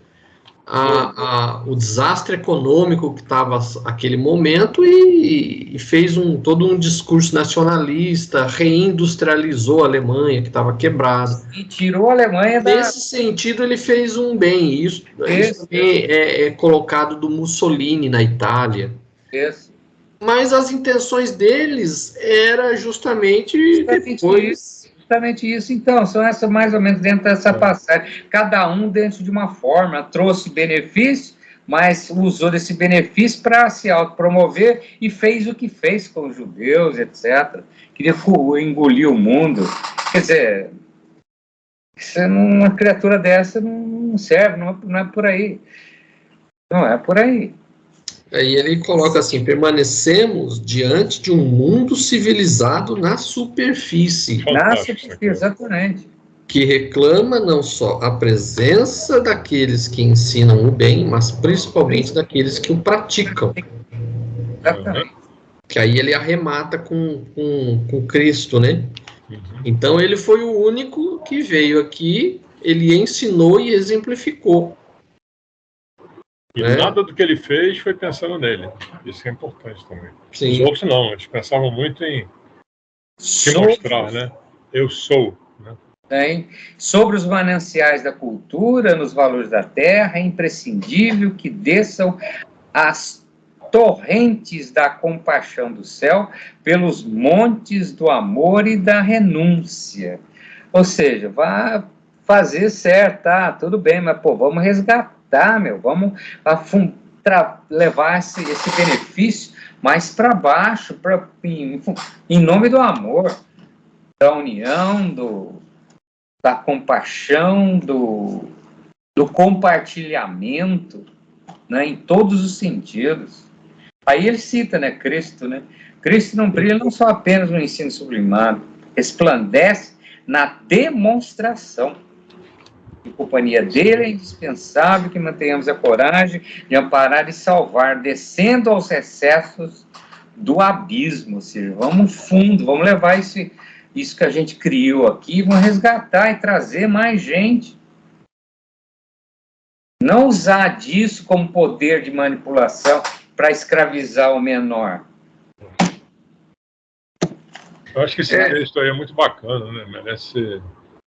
o desastre econômico que estava naquele momento e fez todo um discurso nacionalista, reindustrializou a Alemanha, que estava quebrada. E tirou a Alemanha Nesse sentido, ele fez um bem. Isso também é colocado do Mussolini na Itália. Isso. Mas as intenções deles era justamente depois... Justamente isso, então, são mais ou menos dentro dessa passagem, cada um dentro de uma forma, trouxe benefício, mas usou desse benefício para se autopromover e fez o que fez com os judeus, etc. Queria engolir o mundo. Quer dizer, uma criatura dessa não serve, não é por aí. Não é por aí. Aí ele coloca assim: permanecemos diante de um mundo civilizado na superfície. Na superfície, exatamente. Que reclama não só a presença daqueles que ensinam o bem, mas principalmente daqueles que o praticam. Exatamente. Que aí ele arremata com Cristo, né? Então ele foi o único que veio aqui, ele ensinou e exemplificou. E nada do que ele fez foi pensando nele. Isso é importante também. Sim. Os outros não, eles pensavam muito em se mostrar, né? Eu sou, né? Sobre os mananciais da cultura, nos valores da terra, é imprescindível que desçam as torrentes da compaixão do céu pelos montes do amor e da renúncia. Ou seja, vá fazer certo, tá? Tudo bem, mas vamos resgatar. Vamos levar esse benefício mais para baixo, em nome do amor, da união, da compaixão, do compartilhamento, né, em todos os sentidos. Aí ele cita, né, Cristo, né? Cristo não brilha não só apenas no ensino sublimado, resplandece na demonstração. Em companhia dele é indispensável que mantenhamos a coragem de amparar e salvar, descendo aos recessos do abismo. Ou seja, vamos fundo, vamos levar isso que a gente criou aqui, vamos resgatar e trazer mais gente. Não usar disso como poder de manipulação para escravizar o menor. Eu acho que esse texto aí é muito bacana, né? Merece...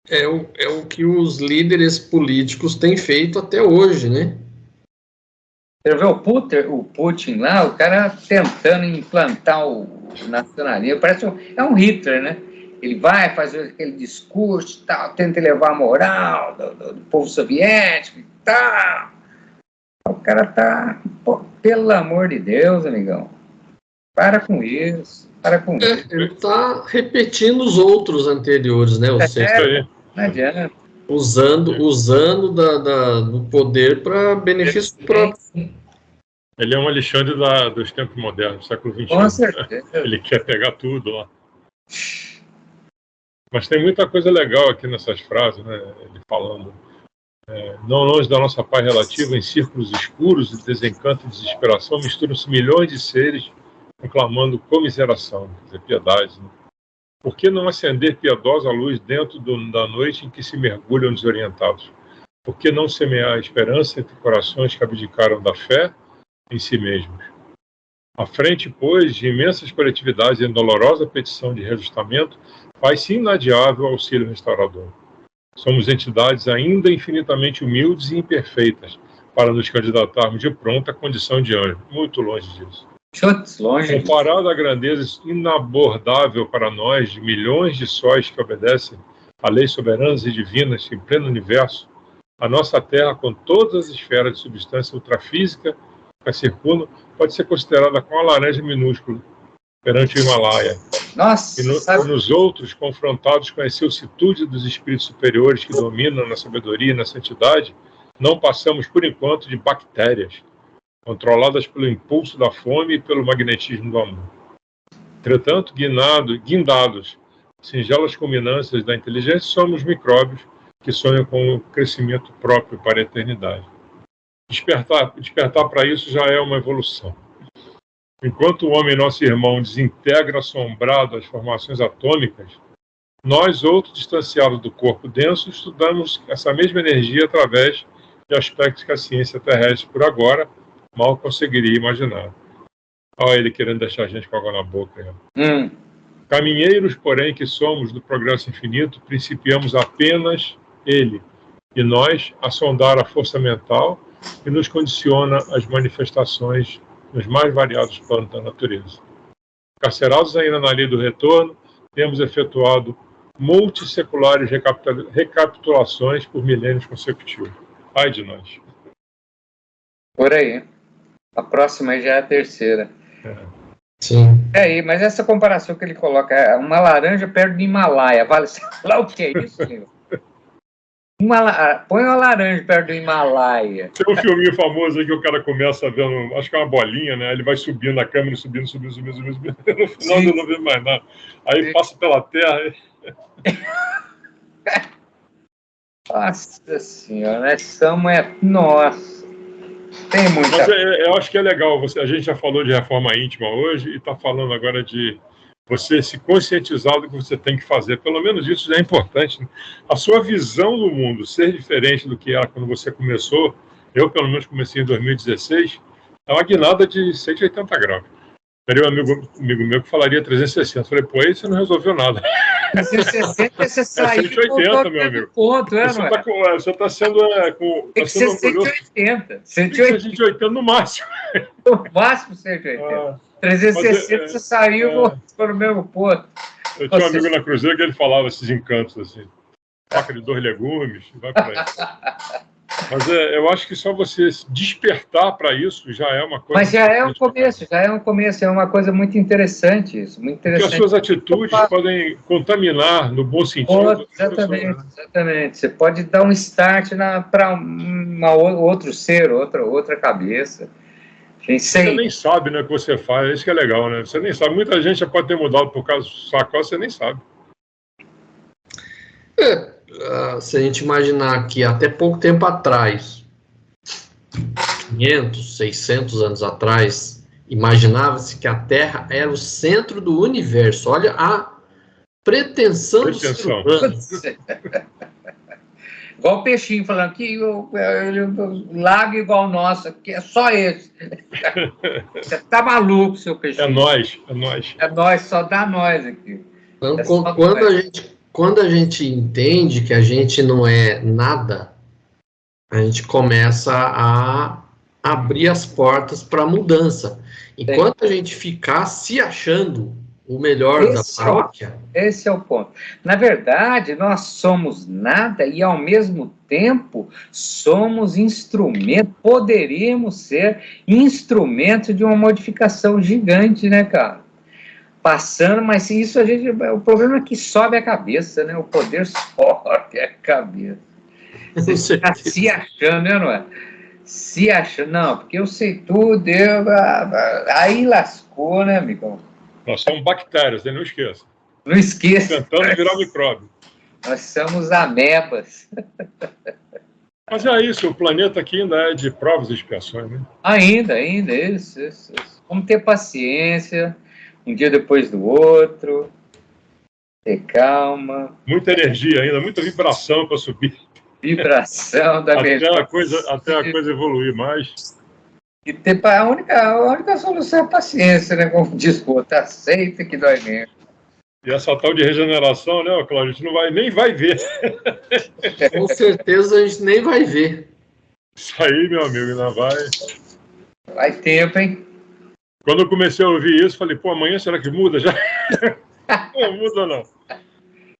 É o que os líderes políticos têm feito até hoje, né? Você vê o Putin lá, o cara tentando implantar o nacionalismo, parece um Hitler, né? Ele vai fazer aquele discurso e tal, tenta levar a moral do povo soviético e tal. O cara tá... pelo amor de Deus, amigão. Para com isso. Ele está repetindo os outros anteriores, né? Não adianta. Usando do poder para benefício próprio. Ele é um Alexandre dos tempos modernos, século XXI. Com certeza. Ele quer pegar tudo lá. Mas tem muita coisa legal aqui nessas frases, né? Ele falando. Não longe da nossa paz relativa, em círculos escuros de desencanto e desesperação, misturam-se milhões de seres conclamando comiseração, quer dizer, piedade. Né? Por que não acender piedosa luz dentro da noite em que se mergulham desorientados? Por que não semear a esperança entre corações que abdicaram da fé em si mesmos? À frente, pois, de imensas coletividades em dolorosa petição de reajustamento, faz-se inadiável o auxílio restaurador. Somos entidades ainda infinitamente humildes e imperfeitas para nos candidatarmos de pronto à condição de anjo. Muito longe disso. Comparado à grandeza inabordável para nós de milhões de sóis que obedecem a leis soberanas e divinas em pleno universo, a nossa Terra, com todas as esferas de substância ultrafísica que a circundam pode ser considerada como uma laranja minúscula perante o Himalaia. Nossa, E nos outros, confrontados com a excelsitude dos espíritos superiores que dominam na sabedoria e na santidade, não passamos, por enquanto, de bactérias, controladas pelo impulso da fome e pelo magnetismo do amor. Entretanto, guindados, singelas culminâncias da inteligência, somos micróbios que sonham com o crescimento próprio para a eternidade. Despertar para isso já é uma evolução. Enquanto o homem, nosso irmão, desintegra assombrado as formações atômicas, nós, outros, distanciados do corpo denso, estudamos essa mesma energia através de aspectos que a ciência terrestre, por agora, mal conseguiria imaginar. Olha ele querendo deixar a gente com água na boca. Caminheiros, porém, que somos do progresso infinito, principiamos apenas ele e nós a sondar a força mental que nos condiciona as manifestações nos mais variados planos da natureza. Carcerados ainda na lei do retorno, temos efetuado multisseculares recapitulações por milênios consecutivos. Ai de nós. Por aí. A próxima já é a terceira. Sim. Aí, mas essa comparação que ele coloca, é uma laranja perto do Himalaia, vale lá o que é isso, senhor? Põe uma laranja perto do Himalaia. Tem um filminho famoso aí que o cara começa vendo, acho que é uma bolinha, né? Ele vai subindo na câmera, subindo. No final eu não vejo mais nada. Aí passa pela terra. Nossa senhora, nós somos... Nossa, tem muita... Mas eu acho que é legal, a gente já falou de reforma íntima hoje e está falando agora de você se conscientizar do que você tem que fazer. Pelo menos isso já é importante. Né? A sua visão do mundo ser diferente do que era quando você começou, eu pelo menos comecei em 2016, é uma guinada de 180 graus. Teria um amigo meu que falaria 360. Eu falei, pô, aí você não resolveu nada. 360 você saiu 180, meu amigo. Ponto, você está sendo tem que ser 180. 180 no máximo. No máximo 180. 360 você saiu e voltou no mesmo ponto. Eu tinha um amigo na Cruzeiro que ele falava esses encantos assim. Faca de 2 legumes, vai por aí. Mas eu acho que só você despertar para isso já é uma coisa... Mas já é um começo, é uma coisa muito interessante isso, muito interessante. Porque as suas atitudes podem contaminar no bom sentido. Exatamente. Você pode dar um start para outro ser, outra cabeça. Você nem sabe, né, o que você faz, isso que é legal, né? Você nem sabe. Muita gente já pode ter mudado por causa do saco, você nem sabe. Se a gente imaginar que até pouco tempo atrás, 500, 600 anos atrás, imaginava-se que a Terra era o centro do universo. Olha a pretensão. Do ser humano. Igual o peixinho falando que o lago igual o nosso, que é só esse. Você tá maluco, seu peixinho. É nós. É nós, só dá nós aqui. Então, quando a gente entende que a gente não é nada, a gente começa a abrir as portas para a mudança. Enquanto a gente ficar se achando o melhor da paróquia... Esse é o ponto. Na verdade, nós somos nada e, ao mesmo tempo, somos instrumento, poderíamos ser instrumento de uma modificação gigante, né, cara? Passando, mas isso o problema é que sobe a cabeça, né? O poder sobe a cabeça. Você está se achando, né, não é? Se achando, não, porque eu sei tudo, aí lascou, né, amigão? Nós somos bactérias, não esqueça. Não esqueça. Tentando virar micróbio. Nós somos amebas. Mas é isso, o planeta aqui ainda é de provas e expiações, né? Ainda, isso. Vamos ter paciência, um dia depois do outro, ter calma. Muita energia ainda, muita vibração para subir. Vibração da até a coisa evoluir mais. E a única solução é a paciência, né? Como diz o outro, aceita que dói mesmo. E essa tal de regeneração, né, Cláudio? A gente nem vai ver. Com certeza a gente nem vai ver. Isso aí, meu amigo, ainda vai. Vai tempo, hein? Quando eu comecei a ouvir isso, falei, pô, amanhã será que muda já? Não muda, não.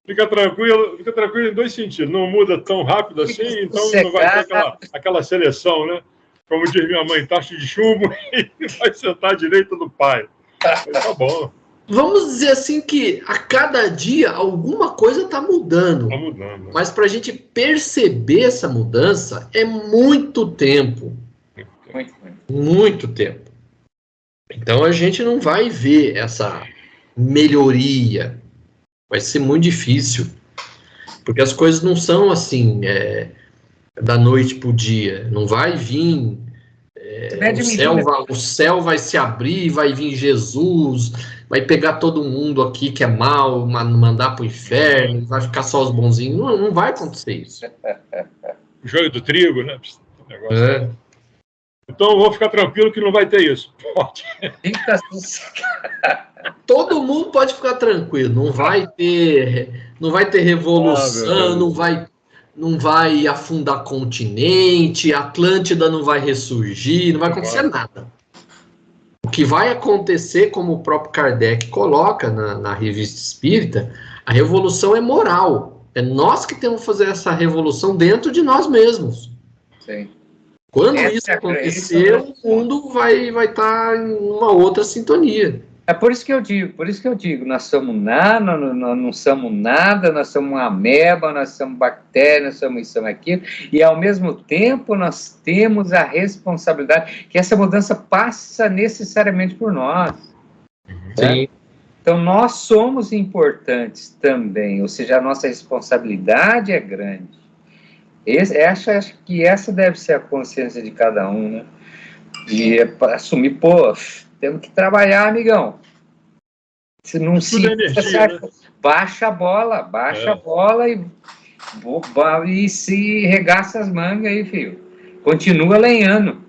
Fica tranquilo em 2 sentidos. Não muda tão rápido assim, então não vai ter aquela seleção, né? como diz minha mãe, taxa de chumbo e vai sentar à direita do pai. Tá bom. Vamos dizer assim que a cada dia alguma coisa está mudando. Tá mudando. Mas para a gente perceber essa mudança é muito tempo. Muito tempo. Então a gente não vai ver essa melhoria. Vai ser muito difícil. Porque as coisas não são assim, da noite para o dia. Não vai vir... o céu vai se abrir, vai vir Jesus, vai pegar todo mundo aqui que é mal, mandar para o inferno, vai ficar só os bonzinhos. Não vai acontecer isso. O joio do trigo, né? Então eu vou ficar tranquilo que não vai ter isso. Pode. Todo mundo pode ficar tranquilo. Não vai ter revolução, não vai afundar continente, Atlântida não vai ressurgir, não vai acontecer nada. O que vai acontecer, como o próprio Kardec coloca na Revista Espírita, a revolução é moral. É nós que temos que fazer essa revolução dentro de nós mesmos. Sim. Quando isso acontecer, o mundo vai estar em uma outra sintonia. É por isso que eu digo, nós somos nada, nós não somos nada, nós somos uma ameba, nós somos bactéria, nós somos isso, aquilo, e ao mesmo tempo nós temos a responsabilidade que essa mudança passa necessariamente por nós. Sim. Então nós somos importantes também, ou seja, a nossa responsabilidade é grande. Acho que essa deve ser a consciência de cada um, né? E assumir, temos que trabalhar, amigão. Se não se baixa a bola e se regaça as mangas aí, filho. Continua lenhando.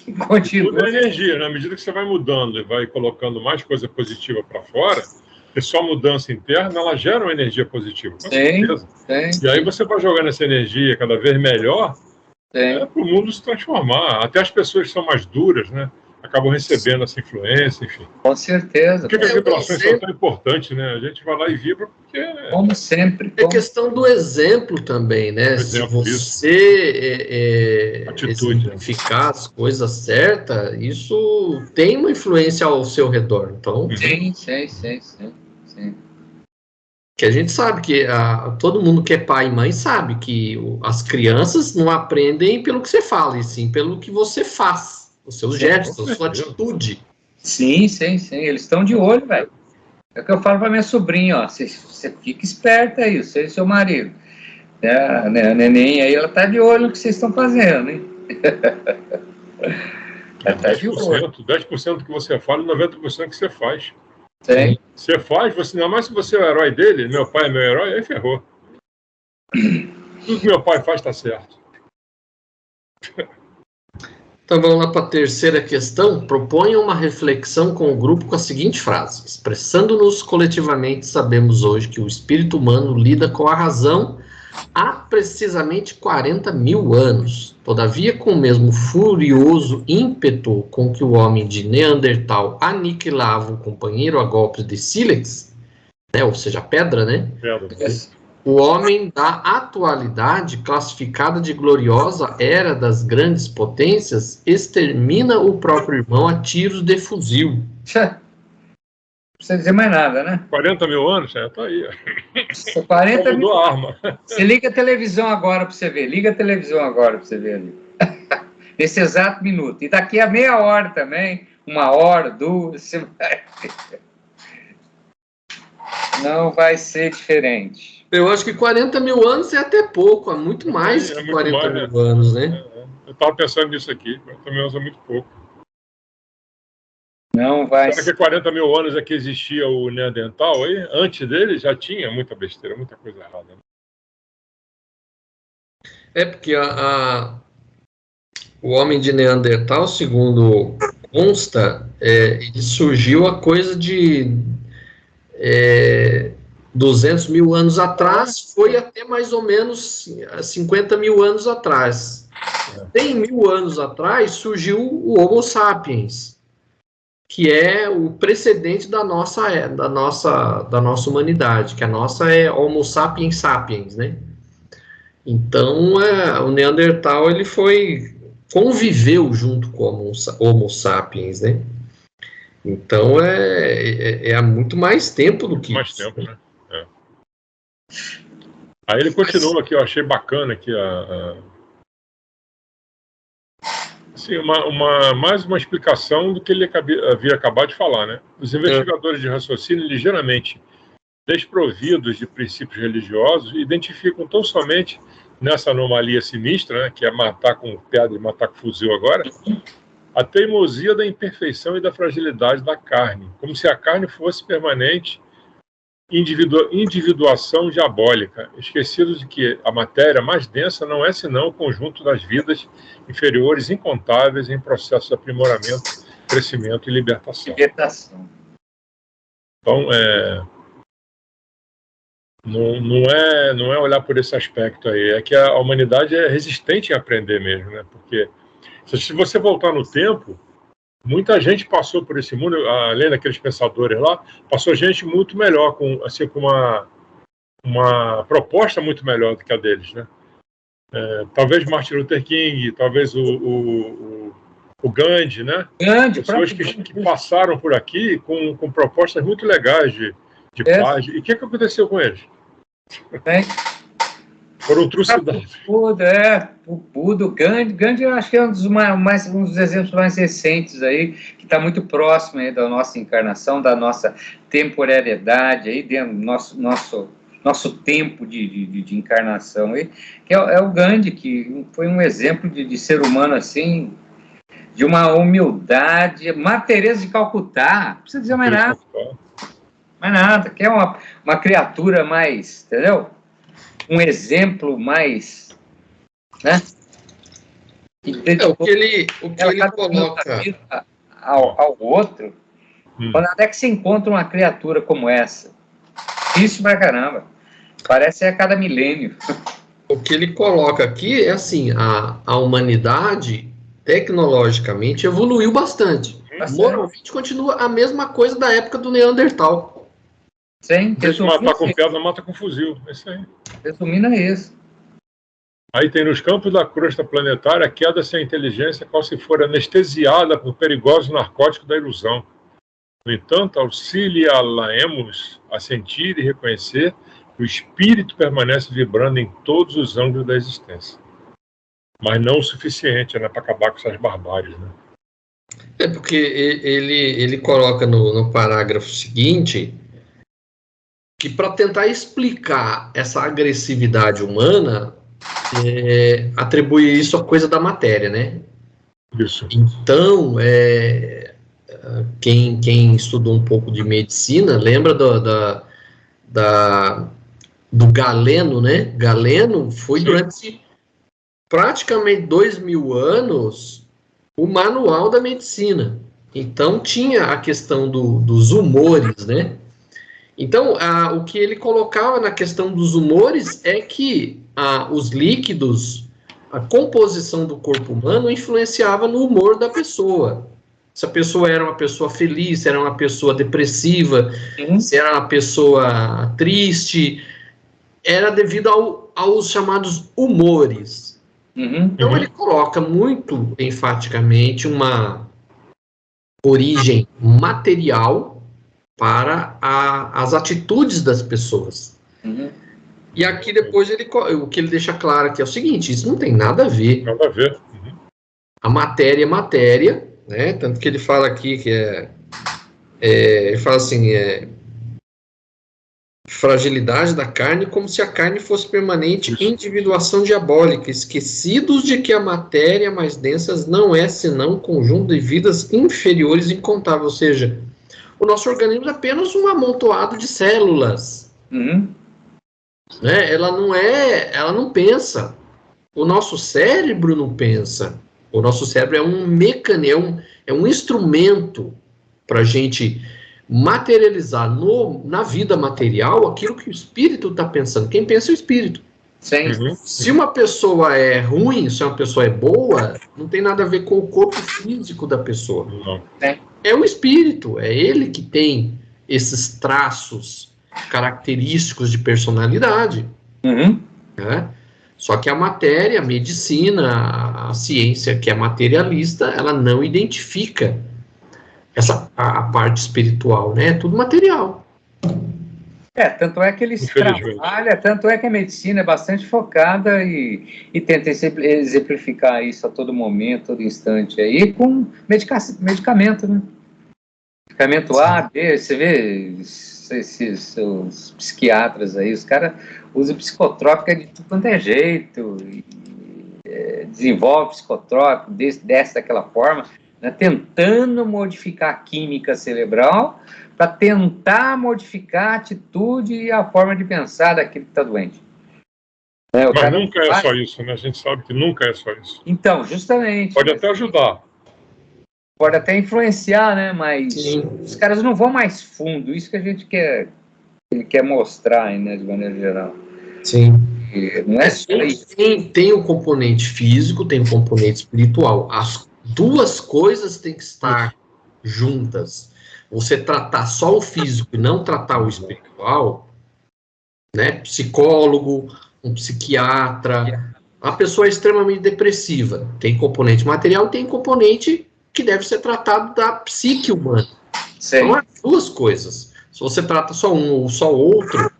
Tudo é energia, né? À medida que você vai mudando e vai colocando mais coisa positiva para fora, é só mudança interna, ela gera uma energia positiva. Com certeza. E aí você vai jogando essa energia cada vez melhor para o mundo se transformar. Até as pessoas que são mais duras, né? Acabam recebendo essa influência, enfim. Com certeza. Por que as vibrações são tão importantes, né? A gente vai lá e vibra porque... Como sempre. É questão do exemplo também, né? Se você exemplificar as coisas certas, isso tem uma influência ao seu redor. Então, sim. Que a gente sabe que todo mundo que é pai e mãe sabe que as crianças não aprendem pelo que você fala, e sim pelo que você faz. Os seus gestos, a sua atitude. Sim. Eles estão de olho, velho. É o que eu falo pra minha sobrinha, ó. Você fica esperta aí, você e seu marido. A neném aí, ela tá de olho no que vocês estão fazendo, hein? Ela tá de olho. 10% que você fala e 90% que você faz. Sim. Você faz, ainda mais se você é o herói dele, meu pai é meu herói, aí ferrou. Tudo que meu pai faz tá certo. Então vamos lá para a terceira questão. Proponha uma reflexão com o grupo com a seguinte frase: expressando-nos coletivamente, sabemos hoje que o espírito humano lida com a razão há precisamente 40 mil anos. Todavia, com o mesmo furioso ímpeto com que o homem de Neandertal aniquilava o companheiro a golpes de sílex, né, ou seja, pedra, né? O homem da atualidade, classificada de gloriosa era das grandes potências, extermina o próprio irmão a tiros de fuzil. Não precisa dizer mais nada, né? 40 mil anos? Tá aí. 40 mil. Arma. Você liga a televisão agora para você ver. Ali. Nesse exato minuto. E daqui a meia hora também, 1 hora, 2, você vai ver. Não vai ser diferente. Eu acho que 40 mil anos é até pouco, é muito mais que 40 mil anos, né? Eu estava pensando nisso aqui, 40 mil anos é muito pouco. Não vai ser. Será que 40 mil anos é que existia o Neandertal aí? Antes dele já tinha muita besteira, muita coisa errada. Né? É porque o homem de Neandertal, segundo consta, ele surgiu a coisa de 200 mil anos atrás, foi até mais ou menos 50 mil anos atrás. 100 mil anos atrás surgiu o Homo sapiens, que é o precedente da nossa humanidade, que a nossa é Homo sapiens sapiens, né? Então, o Neandertal, ele foi conviveu junto com o Homo sapiens, né? Então há muito mais tempo do que Mais isso. tempo, né? Aí ele continua aqui, eu achei bacana aqui assim, mais uma explicação do que ele havia acabado de falar, né? Os investigadores de raciocínio ligeiramente desprovidos de princípios religiosos identificam tão somente nessa anomalia sinistra, né, que é matar com pedra e matar com fuzil agora, a teimosia da imperfeição e da fragilidade da carne, como se a carne fosse permanente individuação diabólica, esquecidos de que a matéria mais densa não é senão o conjunto das vidas inferiores incontáveis em processo de aprimoramento, crescimento e libertação. Então, não é olhar por esse aspecto aí, é que a humanidade é resistente em aprender mesmo, né? Porque se você voltar no tempo, muita gente passou por esse mundo, além daqueles pensadores lá, passou gente muito melhor, com uma proposta muito melhor do que a deles, né? Talvez Martin Luther King, talvez o Gandhi, né? Pessoas que passaram por aqui com propostas muito legais de paz. E o que aconteceu com eles? Foram trucidados. O Buda, o Gandhi eu acho que é um dos exemplos mais recentes aí, que está muito próximo aí da nossa encarnação, da nossa temporalidade aí, dentro do nosso tempo de encarnação aí, que é o Gandhi, que foi um exemplo de ser humano assim, de uma humildade. Madre Teresa de Calcutá, não precisa dizer mais nada. Mais nada, que é uma criatura mais, entendeu? Um exemplo mais, né? O que ele coloca ao outro, quando é que você encontra uma criatura como essa? Isso pra caramba. Parece a cada milênio. O que ele coloca aqui é assim, a humanidade tecnologicamente evoluiu bastante. Moralmente continua a mesma coisa da época do Neandertal. Sim, deixa matar com pedra, mata com fuzil. É isso aí. Resumindo é isso. Aí tem nos campos da crosta planetária a queda sem inteligência, qual se for anestesiada por perigosos narcóticos da ilusão. No entanto, auxilia-la-emos a sentir e reconhecer que o espírito permanece vibrando em todos os ângulos da existência. Mas não o suficiente, né, para acabar com essas barbáries, né? Porque ele coloca no parágrafo seguinte que para tentar explicar essa agressividade humana, atribui isso à coisa da matéria, né? Isso. Então, quem estudou um pouco de medicina, lembra do Galeno, né? Galeno foi durante praticamente 2000 anos o manual da medicina. Então, tinha a questão dos humores, né? Então, o que ele colocava na questão dos humores é que os líquidos, a composição do corpo humano influenciava no humor da pessoa. Se a pessoa era uma pessoa feliz, se era uma pessoa depressiva, se era uma pessoa triste, era devido aos chamados humores. Então, ele coloca muito enfaticamente uma origem material para as atitudes das pessoas. E aqui depois o que ele deixa claro aqui é o seguinte: isso não tem nada a ver. Nada a ver. A matéria é matéria, né? Tanto que ele fala aqui que ele fala assim, fragilidade da carne, como se a carne fosse permanente individuação diabólica, esquecidos de que a matéria mais densa não é senão um conjunto de vidas inferiores incontáveis, ou seja, o nosso organismo é apenas um amontoado de células. Né? Ela não pensa. O nosso cérebro não pensa. O nosso cérebro é um mecanismo, é um instrumento para a gente materializar na vida material aquilo que o espírito está pensando. Quem pensa é o espírito. Se uma pessoa é ruim, se uma pessoa é boa, não tem nada a ver com o corpo físico da pessoa. É o espírito, é ele que tem esses traços característicos de personalidade. Né? Só que a matéria, a medicina, a ciência que é materialista, ela não identifica a parte espiritual, né? É tudo material. Tanto é que eles trabalham, tanto é que a medicina é bastante focada e tenta exemplificar isso a todo momento, todo instante aí, com medicamento, né? Medicamento A, B, você vê os psiquiatras aí, os caras usam psicotrópica de tudo quanto é jeito, desenvolve psicotrópico, desce daquela forma, né, tentando modificar a química cerebral para tentar modificar a atitude e a forma de pensar daquele que está doente. Mas nunca é só isso, né? A gente sabe que nunca é só isso. Então, justamente. Pode até ajudar. Pode até influenciar, né? Mas os caras não vão mais fundo. Isso que a gente quer mostrar, né, de maneira geral. Sim. Não é só isso. Tem o componente físico, tem o componente espiritual. As duas coisas têm que estar juntas. Você tratar só o físico e não tratar o espiritual, né? Psicólogo, um psiquiatra, a pessoa é extremamente depressiva. Tem componente material, tem componente que deve ser tratado da psique humana. Sim. Então, as duas coisas. Se você trata só um ou só outro,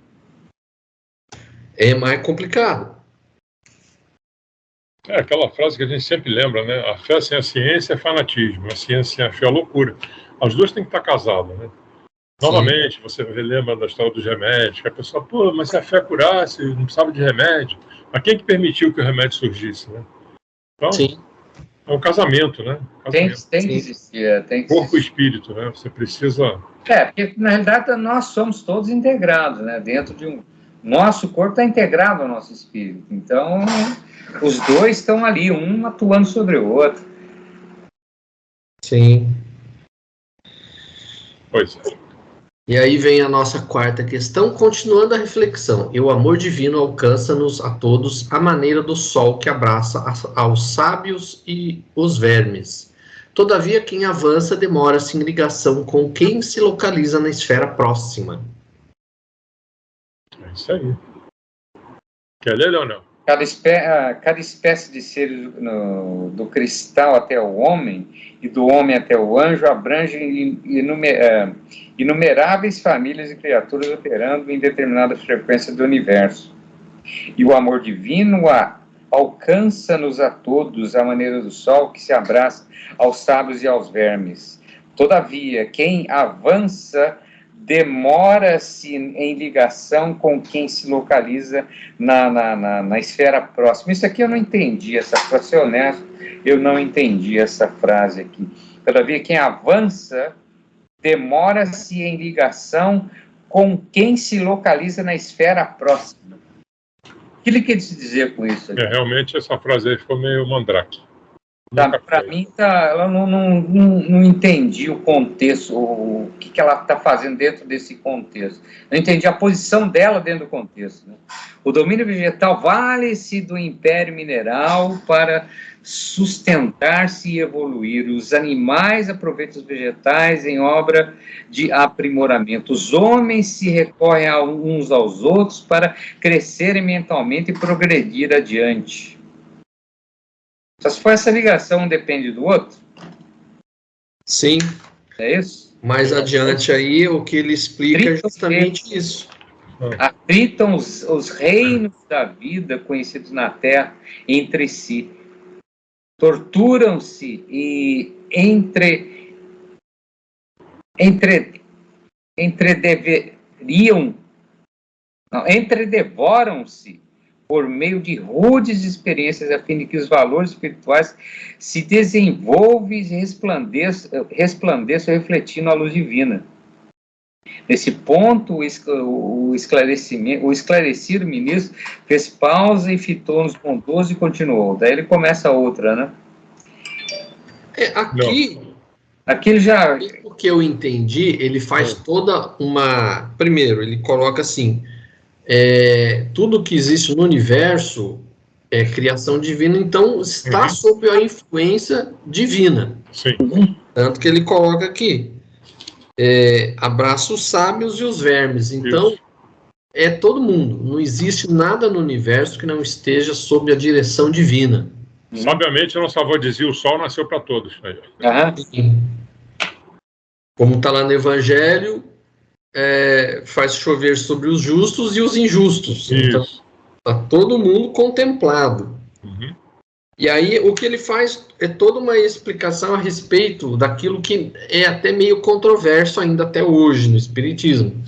é mais complicado. É aquela frase que a gente sempre lembra, né? A fé sem a ciência é fanatismo, a ciência sem a fé é loucura. As duas têm que estar casadas, né? Novamente, você lembra da história dos remédios, que a pessoa, mas se a fé curasse, não precisava de remédio. Mas quem que permitiu que o remédio surgisse, né? Então, Sim. É um casamento, né? Tem que existir. Corpo e espírito, né? Você precisa... porque na realidade nós somos todos integrados, né? Dentro de um... Nosso corpo está integrado ao nosso espírito. Então, os dois estão ali, um atuando sobre o outro. Sim. Pois é. E aí vem a nossa quarta questão, continuando a reflexão. E o amor divino alcança-nos a todos à maneira do sol que abraça aos sábios e os vermes. Todavia, quem avança demora-se em ligação com quem se localiza na esfera próxima. É isso aí. Quer ler, Leonel? Cada espécie de seres do cristal até o homem e do homem até o anjo abrange inumeráveis famílias e criaturas operando em determinada frequência do universo. E o amor divino alcança-nos a todos à maneira do sol que se abraça aos sábios e aos vermes. Todavia, quem avança demora-se em ligação com quem se localiza na esfera próxima. Isso aqui eu não entendi, para ser honesto, eu não entendi essa frase aqui. Todavia, quem avança demora-se em ligação com quem se localiza na esfera próxima. O que ele quer dizer com isso aqui? Realmente essa frase aí ficou meio mandrake. Para mim, ela não entendi o contexto, o que ela está fazendo dentro desse contexto. Não entendi a posição dela dentro do contexto. Né? O domínio vegetal vale-se do império mineral para sustentar-se e evoluir. Os animais aproveitam os vegetais em obra de aprimoramento. Os homens se recorrem uns aos outros para crescerem mentalmente e progredir adiante. Só se for essa ligação, um depende do outro? Sim. É isso? Mais adiante aí, o que ele explica é justamente isso. Atritam os reinos da vida conhecidos na Terra entre si. Torturam-se e entredevoram-se por meio de rudes experiências, a fim de que os valores espirituais se desenvolvam e resplandeçam refletindo a luz divina. Nesse ponto, o esclarecido ministro fez pausa e fitou nos bondosos e continuou. Daí ele começa outra, né? Aqui ele já... O que eu entendi, ele faz toda uma... Primeiro, ele coloca assim... tudo que existe no universo é criação divina, então está sob a influência divina. Sim. Tanto que ele coloca aqui, abraça os sábios e os vermes. Então, é todo mundo. Não existe nada no universo que não esteja sob a direção divina. Obviamente, nossa avó dizia, o sol nasceu para todos. Como está lá no Evangelho, faz chover sobre os justos e os injustos. Isso. Então, está todo mundo contemplado. Uhum. E aí, o que ele faz é toda uma explicação a respeito daquilo que é até meio controverso ainda até hoje no Espiritismo,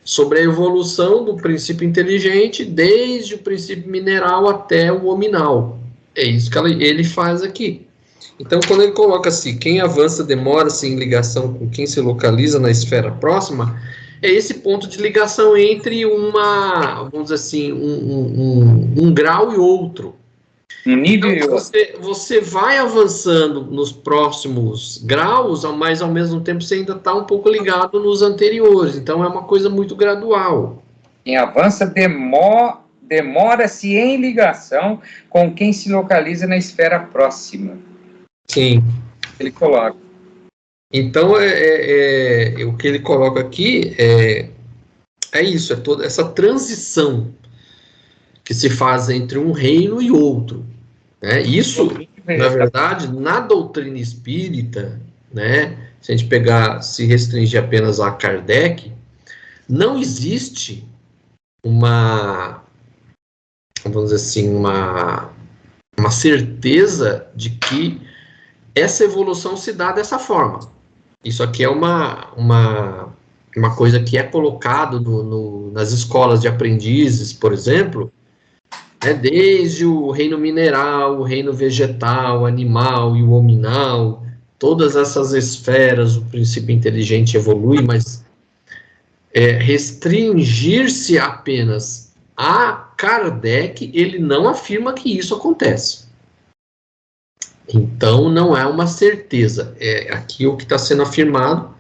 sobre a evolução do princípio inteligente, desde o princípio mineral até o hominal. É isso que ele faz aqui. Então, quando ele coloca assim, quem avança demora-se em ligação com quem se localiza na esfera próxima, é esse ponto de ligação entre vamos dizer assim, um grau e outro. Então, você vai avançando nos próximos graus, mas ao mesmo tempo você ainda está um pouco ligado nos anteriores. Então é uma coisa muito gradual. Quem avança demora-se em ligação com quem se localiza na esfera próxima. Sim. Ele coloca. Então o que ele coloca aqui é isso, é toda essa transição que se faz entre um reino e outro. Isso, na verdade, na doutrina espírita, né, se a gente se restringir apenas a Kardec, não existe vamos dizer assim, uma certeza de que essa evolução se dá dessa forma. Isso aqui é uma coisa que é colocado nas escolas de aprendizes, por exemplo, desde o reino mineral, o reino vegetal, animal e o hominal, todas essas esferas, o princípio inteligente evolui, mas restringir-se apenas a Kardec, ele não afirma que isso acontece. Então, não é uma certeza. Aqui o que está sendo afirmado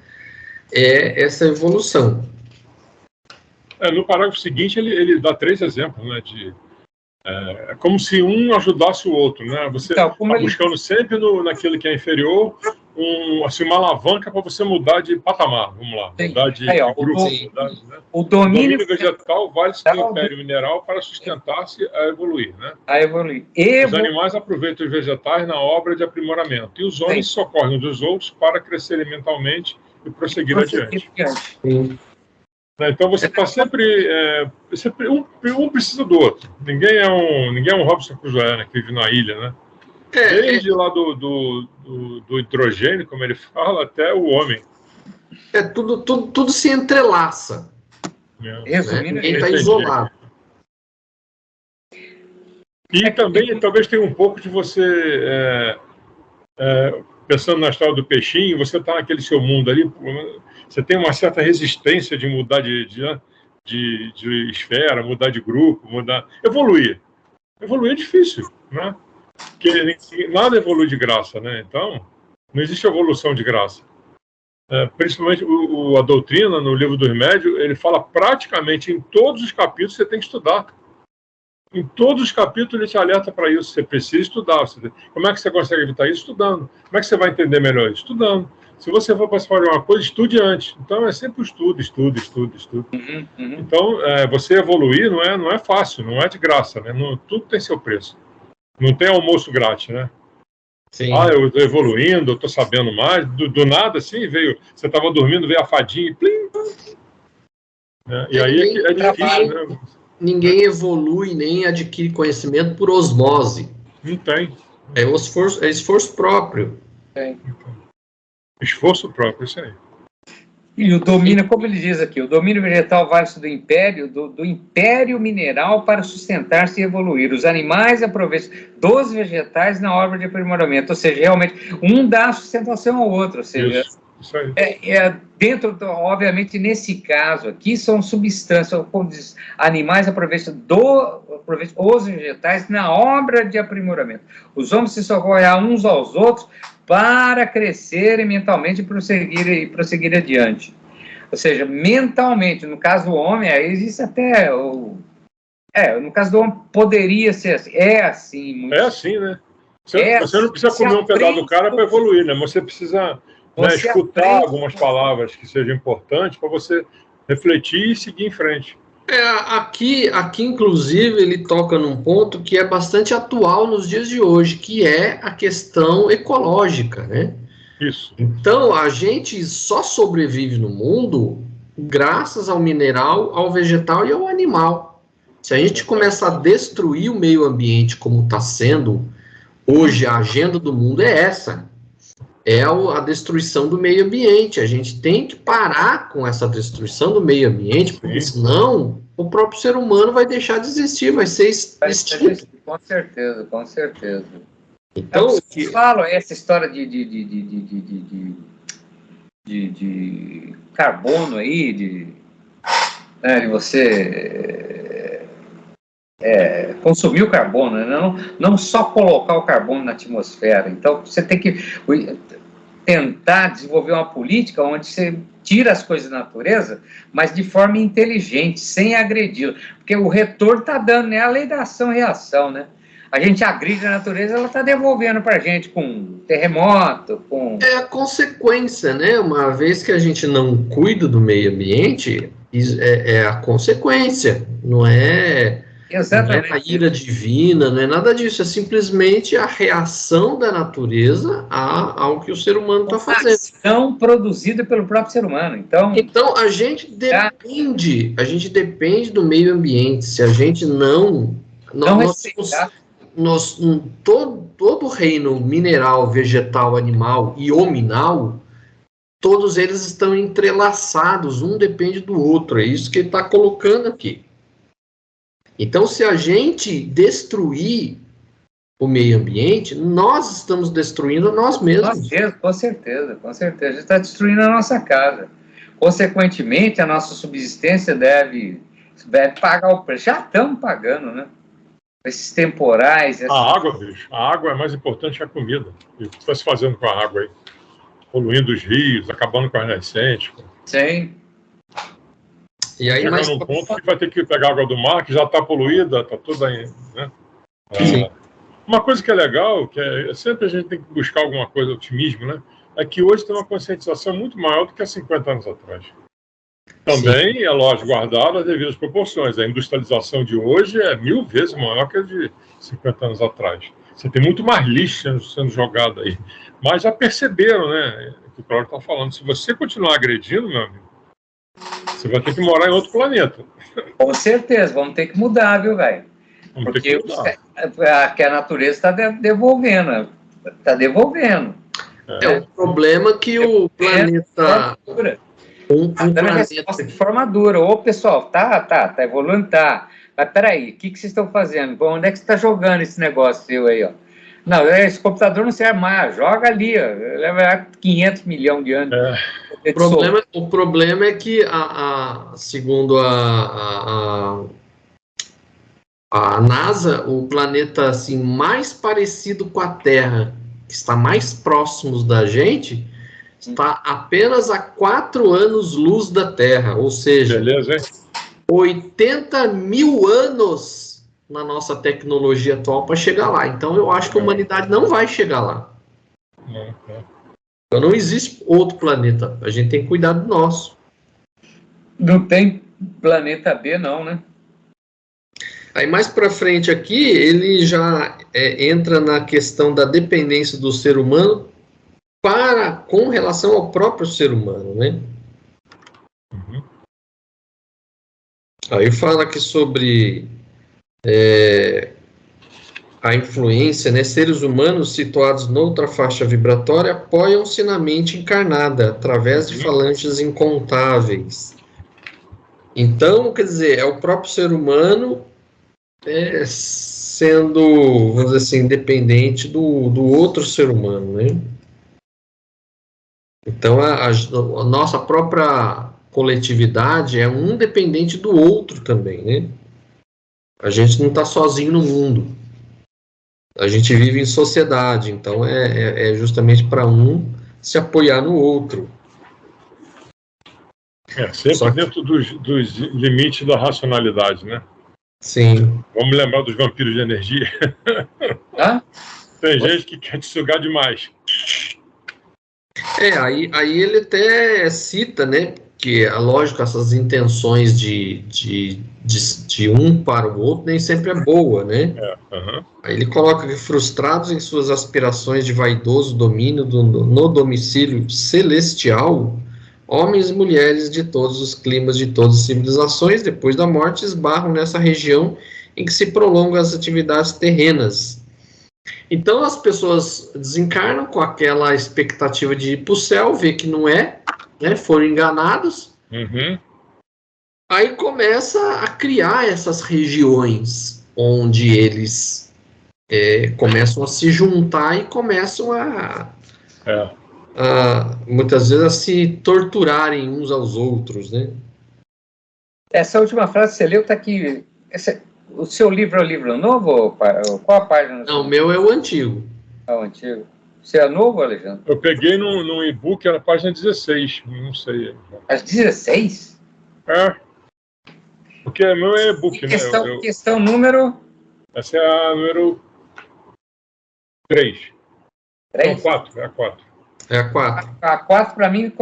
é essa evolução. No parágrafo seguinte, ele dá 3 exemplos, né, é como se um ajudasse o outro, né? Você está buscando sempre naquilo que é inferior, uma alavanca para você mudar de patamar, vamos lá, mudar de grupo. O domínio vegetal vale-se do império mineral para sustentar-se a evoluir, né? Os animais aproveitam os vegetais na obra de aprimoramento, e os homens socorrem uns dos outros para crescerem mentalmente e prosseguir adiante. Então você está sempre um precisa do outro. Ninguém é um Robinson Crusoe, né, que vive na ilha, né? Desde lá do hidrogênio, como ele fala, até o homem. Tudo se entrelaça. Ninguém está isolado. E também talvez tenha um pouco de você pensando na história do peixinho, você está naquele seu mundo ali, você tem uma certa resistência de mudar de esfera, mudar de grupo, evoluir. Evoluir é difícil, né? Porque nada evolui de graça, né? Então, não existe evolução de graça. Principalmente a doutrina, no livro dos médios, ele fala praticamente em todos os capítulos você tem que estudar. Em todos os capítulos ele te alerta para isso. Você precisa estudar. Como é que você consegue evitar isso? Estudando. Como é que você vai entender melhor isso? Estudando. Se você for participar de uma coisa, estude antes. Então é sempre o estudo. Uhum. Então, você evoluir não é fácil, não é de graça, né? Tudo tem seu preço. Não tem almoço grátis, né? Sim. Eu estou evoluindo, eu estou sabendo mais. Do nada, assim, você estava dormindo, veio a fadinha e plim. E aí é difícil, né? Ninguém evolui nem adquire conhecimento por osmose. Não tem. É esforço próprio. Esforço próprio, isso aí. E o domínio, como ele diz aqui, o domínio vegetal vale-se do império mineral para sustentar-se e evoluir. Os animais aproveitam dos vegetais na obra de aprimoramento. Ou seja, realmente, um dá sustentação ao outro. Ou seja, isso aí. Obviamente, nesse caso aqui, são substâncias, como diz, animais aproveitam os vegetais na obra de aprimoramento. Os homens se socorrem uns aos outros para crescerem mentalmente e prosseguir adiante. Ou seja, mentalmente, no caso do homem, aí existe até no caso do homem, poderia ser assim. É assim. É assim, né? Você não precisa comer um pedaço do cara para evoluir, né? Você precisa escutar algumas palavras que sejam importantes para você refletir e seguir em frente. Aqui, inclusive, ele toca num ponto que é bastante atual nos dias de hoje, que é a questão ecológica, né? Isso. Então, a gente só sobrevive no mundo graças ao mineral, ao vegetal e ao animal. Se a gente começar a destruir o meio ambiente como está sendo hoje, a agenda do mundo é essa. É a destruição do meio ambiente. A gente tem que parar com essa destruição do meio ambiente, porque senão o próprio ser humano vai deixar de existir, vai ser extinto. Com certeza, com certeza. Então, eu falo essa história de carbono aí, de você consumir o carbono, né? Não só colocar o carbono na atmosfera. Então, você tem que tentar desenvolver uma política onde você tira as coisas da natureza, mas de forma inteligente, sem agredir. Porque o retorno está dando, né? A lei da ação e reação, né? A gente agride a natureza, ela está devolvendo para a gente com terremoto, com... É a consequência, né? Uma vez que a gente não cuida do meio ambiente, é a consequência, não é... Exatamente. Não é a ira divina, não é nada disso, é simplesmente a reação da natureza ao que o ser humano está fazendo. Ação produzida pelo próprio ser humano. Então a gente depende do meio ambiente. Se a gente não todo o reino mineral, vegetal, animal e hominal, todos eles estão entrelaçados, um depende do outro. É isso que ele está colocando aqui. Então, se a gente destruir o meio ambiente, nós estamos destruindo nós mesmos. Com certeza, com certeza. A gente está destruindo a nossa casa. Consequentemente, a nossa subsistência deve pagar o preço. Já estamos pagando, né? Esses temporais. A água, bicho. A água é mais importante que a comida. E o que está se fazendo com a água aí? Poluindo os rios, acabando com as nascentes. Sim. E aí, mas um ponto que vai ter que pegar água do mar, que já está poluída, está toda aí, né? Uma coisa que é legal, que sempre a gente tem que buscar alguma coisa, otimismo, né? É que hoje tem uma conscientização muito maior do que há 50 anos atrás. Também, é lógico, guardada as devidas proporções. A industrialização de hoje é 1000 vezes maior que a de 50 anos atrás. Você tem muito mais lixo sendo jogado aí. Mas já perceberam, né? O que o Cláudio está falando. Se você continuar agredindo, meu amigo, você vai ter que morar em outro planeta. Com certeza, vamos ter que mudar, viu, velho? Porque a natureza está devolvendo. Está devolvendo. O problema é que o planeta... De forma dura. Ô, pessoal, tá evoluindo, tá. Mas peraí, o que vocês estão fazendo? Onde é que você está jogando esse negócio seu aí, ó? Não, esse computador não serve mais, joga ali, ó. Leva 500 milhões de anos. O problema é que, segundo a NASA, o planeta assim, mais parecido com a Terra, que está mais próximo da gente, está apenas a 4 anos-luz da Terra, ou seja, 80 mil anos na nossa tecnologia atual para chegar lá. Então, eu acho que a humanidade não vai chegar lá. Então, não existe outro planeta. A gente tem que cuidar do nosso. Não tem planeta B, não, né? Aí, mais para frente aqui, ele já entra na questão da dependência do ser humano com relação ao próprio ser humano, né? Aí fala aqui sobre a influência, né? Seres humanos situados noutra faixa vibratória apoiam-se na mente encarnada, através de falanges incontáveis. Então, quer dizer, é o próprio ser humano sendo, vamos dizer assim, dependente do outro ser humano, né? Então, a nossa própria coletividade é um dependente do outro também, né? A gente não está sozinho no mundo. A gente vive em sociedade, então é justamente para um se apoiar no outro. Sempre dentro dos limites da racionalidade, né? Sim. Vamos lembrar dos vampiros de energia. Tem gente que quer te sugar demais. Aí ele até cita, né? que, lógico, essas intenções de um para o outro nem sempre é boa, né? Aí ele coloca que frustrados em suas aspirações de vaidoso domínio no domicílio celestial, homens e mulheres de todos os climas, de todas as civilizações, depois da morte, esbarram nessa região em que se prolongam as atividades terrenas. Então as pessoas desencarnam com aquela expectativa de ir para o céu, ver que não é, né, foram enganados. Aí começa a criar essas regiões onde eles começam a se juntar e começam muitas vezes a se torturarem uns aos outros, né? Essa última frase que você leu está aqui. O seu livro é o livro novo? Qual a página? Não, o meu é o antigo. É o antigo. Você é novo, Alexandre? Eu peguei num e-book, era a página 16, não sei. As 16? Porque o meu é e-book, né? Questão número... Essa é a número 3. 3? Não, 4, é a 4. É a 4. A 4, para mim,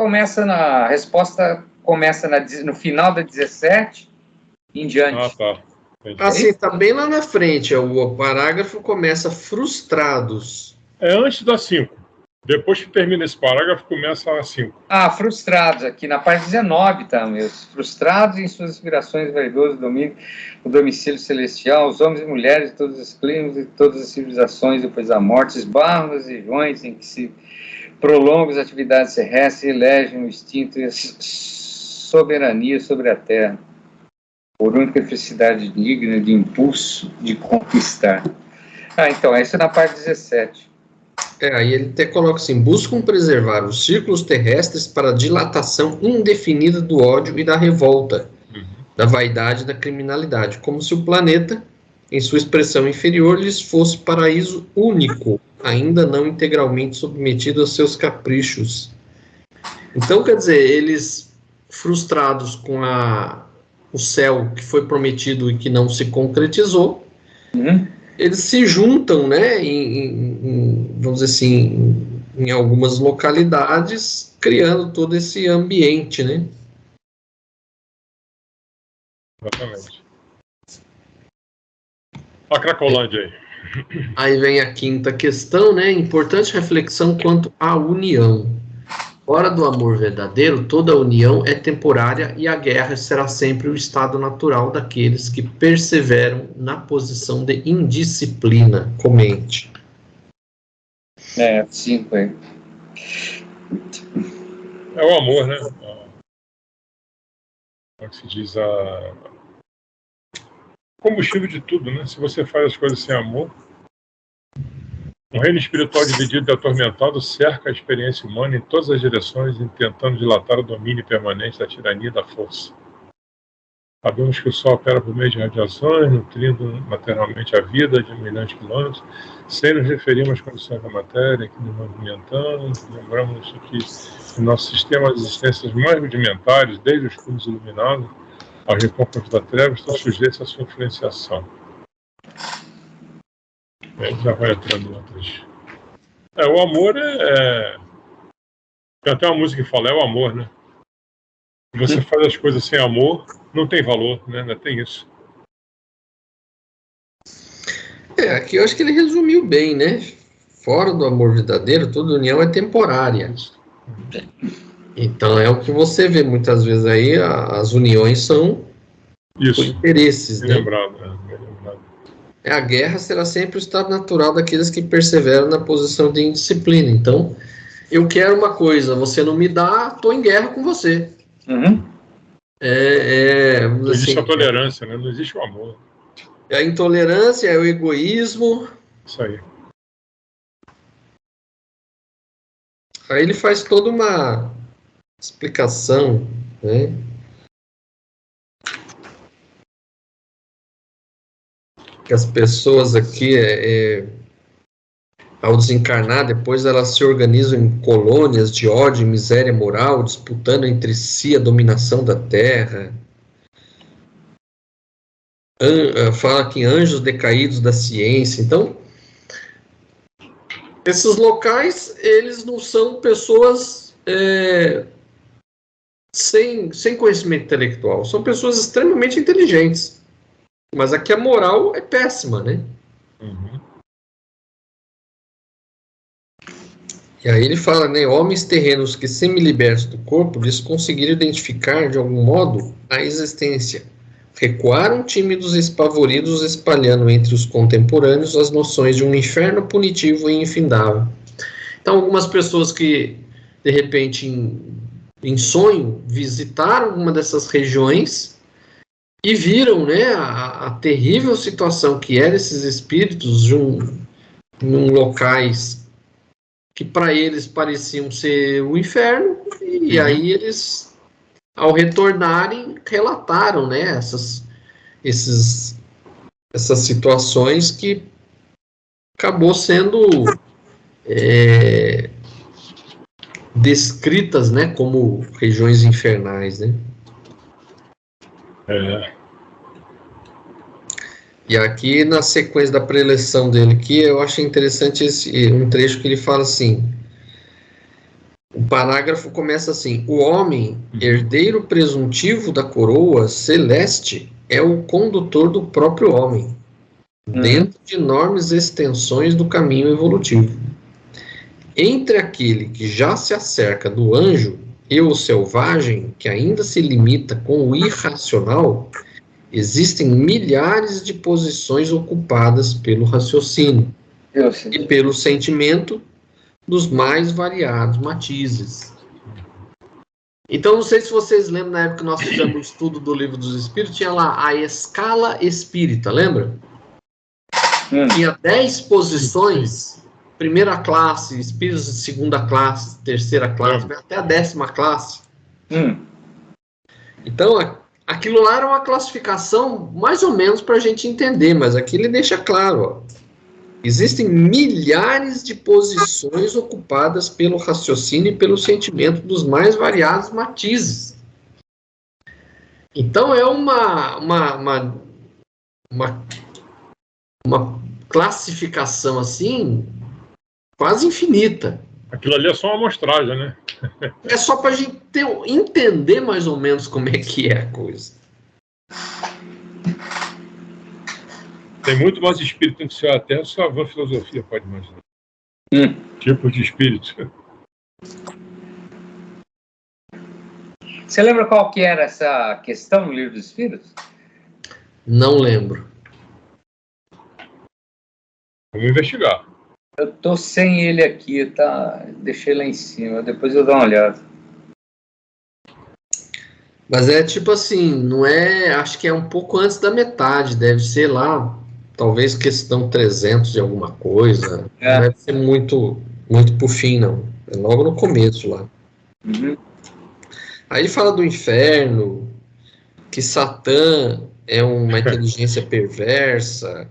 a resposta começa no final da 17 em diante. Tá. Entendi. Assim, tá bem lá na frente. O parágrafo começa frustrados. É antes da 5. Depois que termina esse parágrafo, começa a 5. Frustrados, aqui na parte 19, tá, meus? Frustrados em suas aspirações vaidosas, o domicílio celestial, os homens e mulheres de todos os climas e todas as civilizações depois da morte, esbarram nas regiões em que se prolongam as atividades terrestres e elegem o instinto e a soberania sobre a terra, por única felicidade digna de impulso de conquistar. Então, isso é na parte 17. Aí ele até coloca assim: buscam preservar os círculos terrestres para a dilatação indefinida do ódio e da revolta, da vaidade e da criminalidade, como se o planeta, em sua expressão inferior, lhes fosse paraíso único, ainda não integralmente submetido aos seus caprichos. Então, quer dizer, eles, frustrados com o céu que foi prometido e que não se concretizou, eles se juntam, né, vamos dizer assim, em algumas localidades, criando todo esse ambiente, né? Exatamente. A Cracolândia aí. Aí vem a quinta questão, né? Importante reflexão quanto à união. Fora do amor verdadeiro, toda união é temporária e a guerra será sempre o estado natural daqueles que perseveram na posição de indisciplina. Comente. 5 aí. É o amor, né? Como é que se diz? Combustível de tudo, né? Se você faz as coisas sem amor, um reino espiritual dividido e atormentado cerca a experiência humana em todas as direções, tentando dilatar o domínio permanente da tirania e da força. Sabemos que o Sol opera por meio de radiações, nutrindo materialmente a vida de milhões de quilômetros, sem nos referirmos às condições da matéria que nos movimentamos. Lembramos que em nosso sistema de existências mais rudimentares, desde os fundos iluminados aos recôncavos da treva, estão sujeitos à sua influenciação. Já vai entrando em outras. O amor tem até uma música que fala, é o amor, né? Se você faz as coisas sem amor, não tem valor, né? Não tem isso. Aqui eu acho que ele resumiu bem, né? Fora do amor verdadeiro, toda união é temporária. Então é o que você vê muitas vezes aí, as uniões são por interesses, né? Lembrado. A guerra será sempre o estado natural daqueles que perseveram na posição de indisciplina. Então, eu quero uma coisa, você não me dá, estou em guerra com você. Não existe a tolerância, né? Não existe o amor. É a intolerância, é o egoísmo. Isso aí. Aí ele faz toda uma explicação, né? Que as pessoas aqui, ao desencarnar, depois elas se organizam em colônias de ódio e miséria moral, disputando entre si a dominação da terra. Fala que anjos decaídos da ciência. Então, esses locais, eles não são pessoas sem conhecimento intelectual. São pessoas extremamente inteligentes. Mas aqui a moral é péssima, né? Uhum. E aí ele fala, né? Homens terrenos que, semi-libertos do corpo, lhes conseguiram identificar, de algum modo, a existência. Recuaram tímidos e espavoridos, espalhando entre os contemporâneos as noções de um inferno punitivo e infindável. Então, algumas pessoas que, de repente, em sonho, visitaram uma dessas regiões e viram, né, a terrível situação que eram esses espíritos em locais que para eles pareciam ser o inferno, e aí eles, ao retornarem, relataram, né, essas situações que acabou sendo descritas, né, como regiões infernais, né? E aqui, na sequência da preleção dele, que eu achei interessante um trecho que ele fala assim, o parágrafo começa assim: o homem, herdeiro presuntivo da coroa celeste, é o condutor do próprio homem, dentro de enormes extensões do caminho evolutivo. Entre aquele que já se acerca do anjo e o selvagem, que ainda se limita com o irracional, existem milhares de posições ocupadas pelo raciocínio e pelo sentimento dos mais variados matizes. Então, não sei se vocês lembram, na época que nós fizemos o estudo do Livro dos Espíritos, tinha lá a escala espírita, lembra? Tinha 10 posições, primeira classe, espíritos de segunda classe, terceira classe, até a 10ª classe. Então, aquilo lá era uma classificação mais ou menos para a gente entender, mas aqui ele deixa claro, ó, existem milhares de posições ocupadas pelo raciocínio e pelo sentimento dos mais variados matizes. Então é uma classificação assim quase infinita. Aquilo ali é só uma amostragem, né? É só para a gente entender mais ou menos como é que é a coisa. Tem muito mais espírito que até a sua van filosofia pode imaginar. Tipos de espírito. Você lembra qual que era essa questão no Livro dos Espíritos? Não lembro. Vamos investigar. Eu tô sem ele aqui, tá? Deixei lá em cima, depois eu dou uma olhada. Mas é tipo assim, não é, acho que é um pouco antes da metade, deve ser lá, talvez questão 300 de alguma coisa, não deve ser muito pro fim, não, é logo no começo lá. Aí fala do inferno, que Satã é uma inteligência perversa,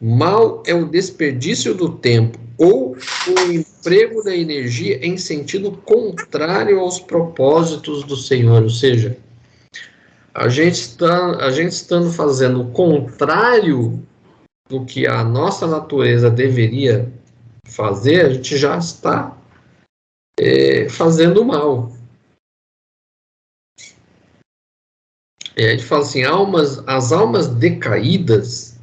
mal é o desperdício do tempo ou o emprego da energia em sentido contrário aos propósitos do Senhor, ou seja, a gente estando fazendo o contrário do que a nossa natureza deveria fazer, a gente já está fazendo mal. Ele fala assim, as almas decaídas,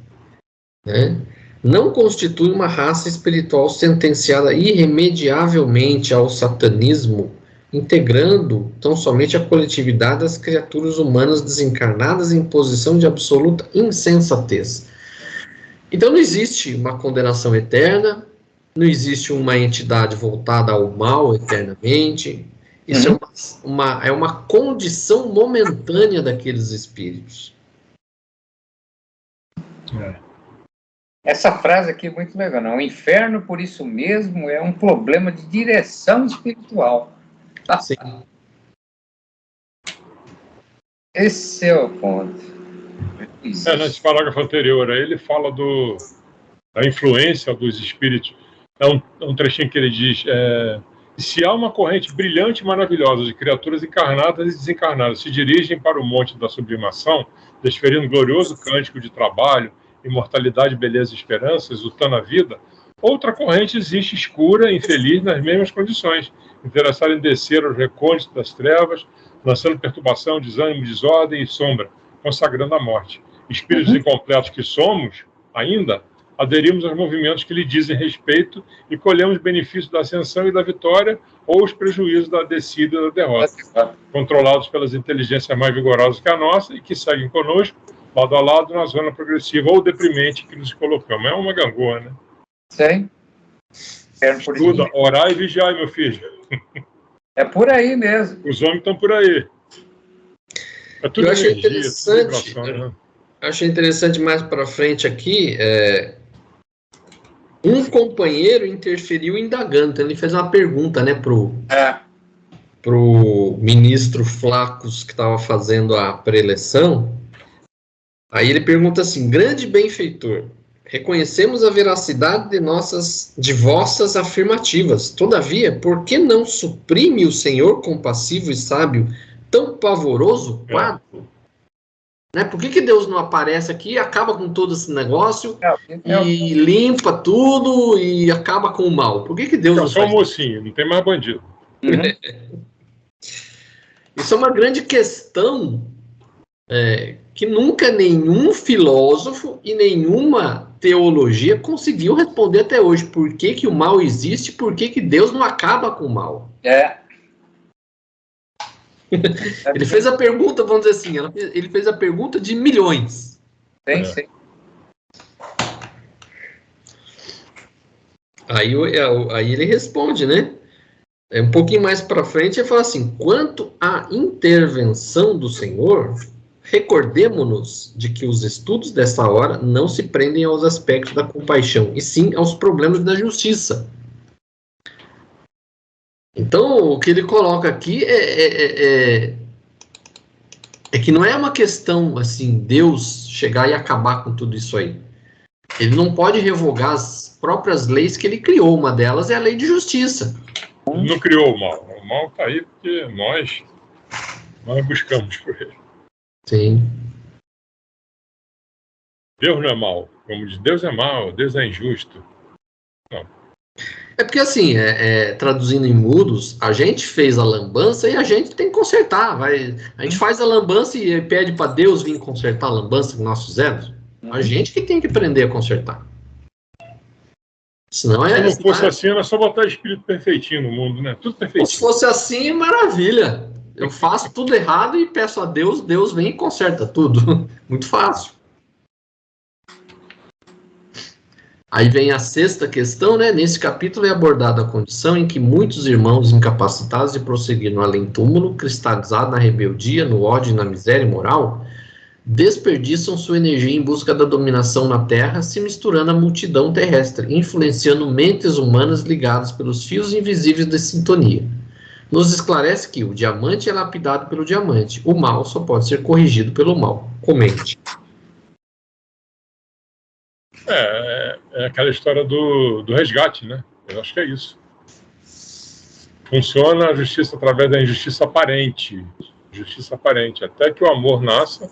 né, não constituem uma raça espiritual sentenciada irremediavelmente ao satanismo, integrando tão somente a coletividade das criaturas humanas desencarnadas em posição de absoluta insensatez. Então não existe uma condenação eterna, não existe uma entidade voltada ao mal eternamente. Isso é uma condição momentânea daqueles espíritos. Essa frase aqui é muito legal, não? O inferno, por isso mesmo, é um problema de direção espiritual. Sim. Esse é o ponto. Nesse parágrafo anterior, aí ele fala da influência dos espíritos. É um trechinho que ele diz, se há uma corrente brilhante e maravilhosa de criaturas encarnadas e desencarnadas se dirigem para o monte da sublimação, desferindo glorioso cântico de trabalho, imortalidade, beleza e esperança, exultando a vida, outra corrente existe escura e infeliz nas mesmas condições, interessado em descer aos recônditos das trevas, lançando perturbação, desânimo, desordem e sombra, consagrando a morte. Espíritos incompletos que somos, ainda, aderimos aos movimentos que lhe dizem respeito e colhemos benefícios da ascensão e da vitória ou os prejuízos da descida e da derrota, controlados pelas inteligências mais vigorosas que a nossa e que seguem conosco, lado a lado, na zona progressiva ou deprimente que nos colocamos. É uma gangorra, né? Sim. Estuda, orar e vigiar, meu filho. É por aí mesmo. Os homens estão por aí. É tudo eu achei energia, interessante, né? Achei interessante mais para frente aqui, um companheiro interferiu indagando, então ele fez uma pergunta, né, pro ministro Flacos, que estava fazendo a preleção. Aí ele pergunta assim: grande benfeitor, reconhecemos a veracidade de vossas afirmativas. Todavia, por que não suprime o Senhor compassivo e sábio tão pavoroso quadro? Né? Por que Deus não aparece aqui e acaba com todo esse negócio e limpa tudo e acaba com o mal? Por que Deus não faz isso? É só um mocinho, não tem mais bandido. Isso é uma grande questão que nunca nenhum filósofo e nenhuma teologia conseguiu responder até hoje. Por que o mal existe? Por que Deus não acaba com o mal? Ele fez a pergunta, vamos dizer assim, ele fez a pergunta de milhões. Sim. Aí ele responde, né? Um pouquinho mais para frente, ele fala assim: quanto à intervenção do Senhor, recordemo-nos de que os estudos dessa hora não se prendem aos aspectos da compaixão, e sim aos problemas da justiça. Então, o que ele coloca aqui é que não é uma questão, assim, Deus chegar e acabar com tudo isso aí. Ele não pode revogar as próprias leis que ele criou. Uma delas é a lei de justiça. Ele não criou o mal. O mal está aí porque nós buscamos por ele. Sim. Deus não é mal. Como diz, Deus é mal, Deus é injusto. Não. É porque, assim, traduzindo em mudos, a gente fez a lambança e a gente tem que consertar. A gente faz a lambança e pede para Deus vir consertar a lambança que nós fizemos. A gente que tem que aprender a consertar. Senão se não fosse assim, era só botar espírito perfeitinho no mundo, né? Tudo perfeitinho. Se fosse assim, maravilha. Eu faço tudo errado e peço a Deus, Deus vem e conserta tudo. Muito fácil. Aí vem a sexta questão, né? Nesse capítulo é abordada a condição em que muitos irmãos incapacitados de prosseguir no além-túmulo, cristalizados na rebeldia, no ódio e na miséria moral, desperdiçam sua energia em busca da dominação na terra, se misturando à multidão terrestre, influenciando mentes humanas ligadas pelos fios invisíveis de sintonia. Nos esclarece que o diamante é lapidado pelo diamante, o mal só pode ser corrigido pelo mal. Comente. É aquela história do resgate, né? Eu acho que é isso. Funciona a justiça através da injustiça aparente. Justiça aparente. Até que o amor nasça,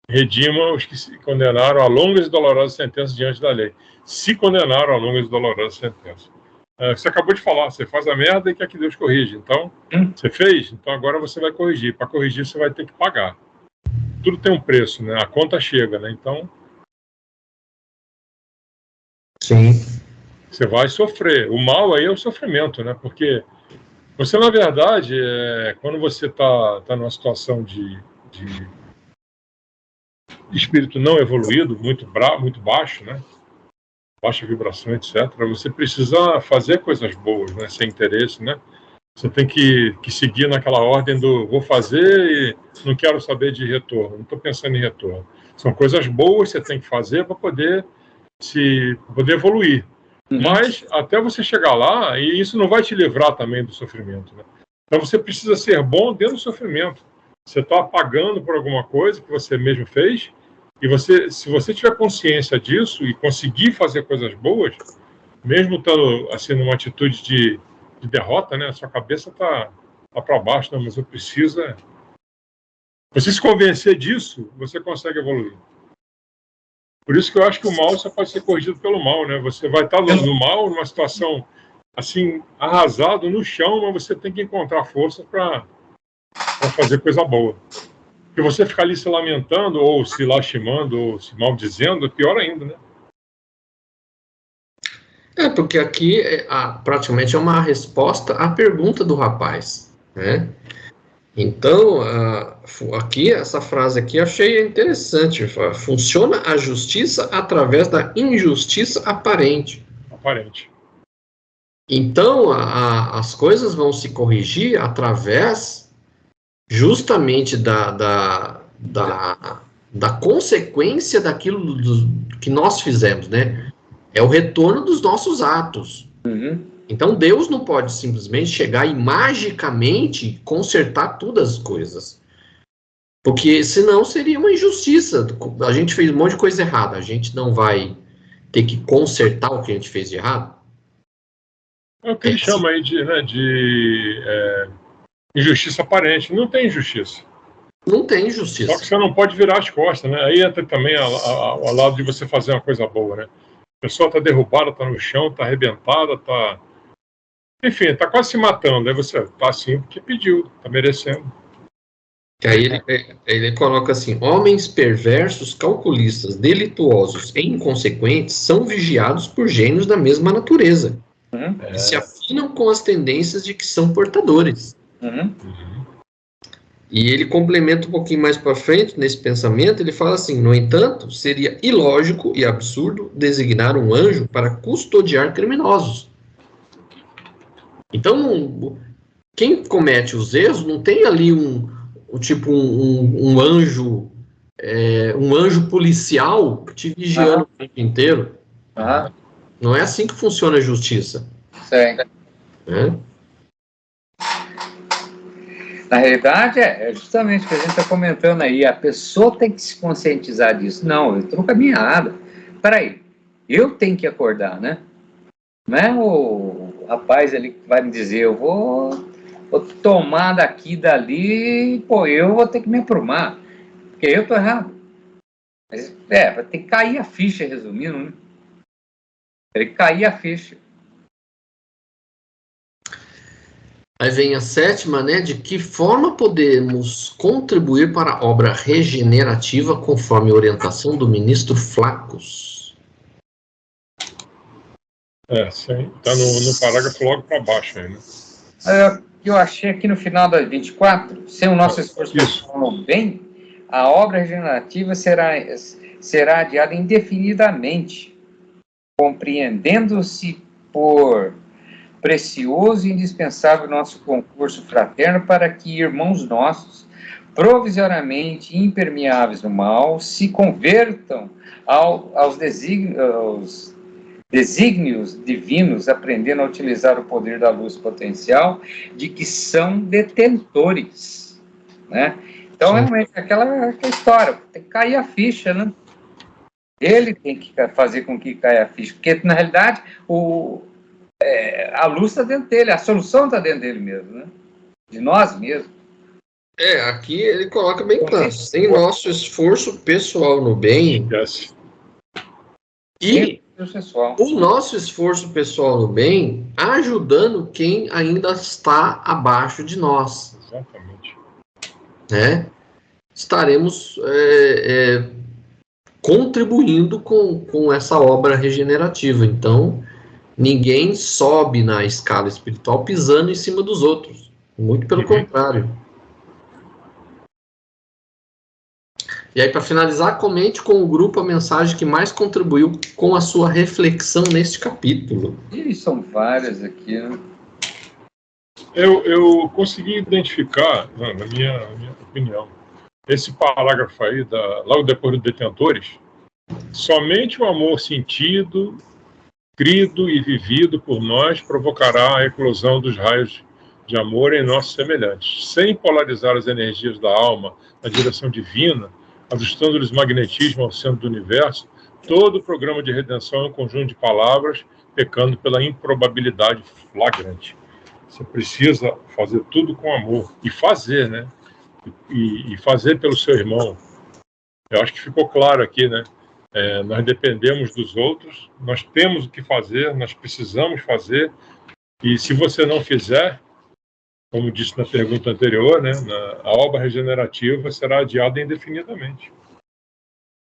redima os que se condenaram a longas e dolorosas sentenças diante da lei. Se condenaram a longas e dolorosas sentenças. Você acabou de falar, você faz a merda e quer que Deus corrija. Então, você fez, então agora você vai corrigir. Para corrigir, você vai ter que pagar. Tudo tem um preço, né? A conta chega, né? Então, sim, você vai sofrer. O mal aí é o sofrimento, né? Porque você, na verdade, quando você está numa situação de espírito não evoluído, muito baixo, né? Baixa vibração, etc., você precisa fazer coisas boas, né? Sem interesse, né? Você tem que seguir naquela ordem do vou fazer e não quero saber de retorno, não estou pensando em retorno. São coisas boas que você tem que fazer para poder evoluir. Mas até você chegar lá, e isso não vai te livrar também do sofrimento, né? Então você precisa ser bom dentro do sofrimento. Você está pagando por alguma coisa que você mesmo fez, e se você tiver consciência disso e conseguir fazer coisas boas, mesmo estando assim numa atitude de derrota, né? A sua cabeça está para baixo, né? Mas eu preciso. Você se convencer disso, você consegue evoluir. Por isso que eu acho que o mal só pode ser corrigido pelo mal, né? Você vai estar no mal, numa situação assim, arrasado no chão, mas você tem que encontrar força para fazer coisa boa. Porque você ficar ali se lamentando, ou se lastimando, ou se maldizendo, é pior ainda, né? Porque aqui praticamente é uma resposta à pergunta do rapaz, né? Então, aqui, essa frase aqui eu achei interessante. Funciona a justiça através da injustiça aparente. Aparente. Então, as coisas vão se corrigir através justamente da consequência daquilo que nós fizemos, né? É o retorno dos nossos atos. Uhum. Então, Deus não pode simplesmente chegar e magicamente consertar todas as coisas. Porque senão seria uma injustiça. A gente fez um monte de coisa errada. A gente não vai ter que consertar o que a gente fez de errado? É o que ele chama aí de injustiça aparente. Não tem injustiça. Não tem injustiça. Só que você não pode virar as costas, né? Aí entra também ao lado de você fazer uma coisa boa, né? A pessoa está derrubada, está no chão, está arrebentada, está... Enfim, está quase se matando. Aí você está assim porque pediu, está merecendo. Aí ele coloca assim: homens perversos, calculistas, delituosos e inconsequentes são vigiados por gênios da mesma natureza. E se afinam com as tendências de que são portadores. E ele complementa um pouquinho mais para frente nesse pensamento. Ele fala assim: no entanto, seria ilógico e absurdo designar um anjo para custodiar criminosos. Então, quem comete os erros não tem ali um anjo, um anjo policial te vigiando o tempo inteiro. Não é assim que funciona a justiça. Sim. Na realidade, é justamente o que a gente está comentando aí. A pessoa tem que se conscientizar disso. Não, eu estou no caminho errado. Peraí, eu tenho que acordar, né? Não é o rapaz ali que vai me dizer, eu vou tomar daqui e dali, pô, eu vou ter que me aprumar, porque eu estou errado. Mas, vai ter que cair a ficha, resumindo, né? Tem que cair a ficha. Aí vem a sétima, né? De que forma podemos contribuir para a obra regenerativa conforme a orientação do ministro Flacos? Sim. Está no parágrafo logo para baixo aí, né? Eu achei aqui no final da 24, sem o nosso esforço pessoal bem, a obra regenerativa será adiada indefinidamente, compreendendo-se por precioso e indispensável nosso concurso fraterno para que irmãos nossos, provisoriamente impermeáveis no mal, se convertam aos desígnios divinos, aprendendo a utilizar o poder da luz potencial de que são detentores, né? Então, realmente, aquela história, tem que cair a ficha, né? Ele tem que fazer com que caia a ficha, porque, na realidade, a luz está dentro dele, a solução está dentro dele mesmo, né? De nós mesmos. Aqui ele coloca bem claro, sem nosso esforço pessoal no bem, e o nosso esforço pessoal no bem ajudando quem ainda está abaixo de nós. Exatamente. Né? Estaremos contribuindo com essa obra regenerativa. Então, ninguém sobe na escala espiritual pisando em cima dos outros. Muito pelo contrário. E aí, para finalizar, comente com o grupo a mensagem que mais contribuiu com a sua reflexão neste capítulo. E são várias aqui, né? Eu consegui identificar, na minha opinião, esse parágrafo aí, logo depois dos detentores, somente o amor sentido, crido e vivido por nós provocará a eclosão dos raios de amor em nossos semelhantes, sem polarizar as energias da alma na direção divina, ajustando-lhes magnetismo ao centro do universo. Todo o programa de redenção é um conjunto de palavras pecando pela improbabilidade flagrante. Você precisa fazer tudo com amor e fazer, né? E fazer pelo seu irmão. Eu acho que ficou claro aqui, né? Nós dependemos dos outros, nós temos o que fazer, nós precisamos fazer, E se você não fizer, como disse na pergunta anterior, né, a obra regenerativa será adiada indefinidamente.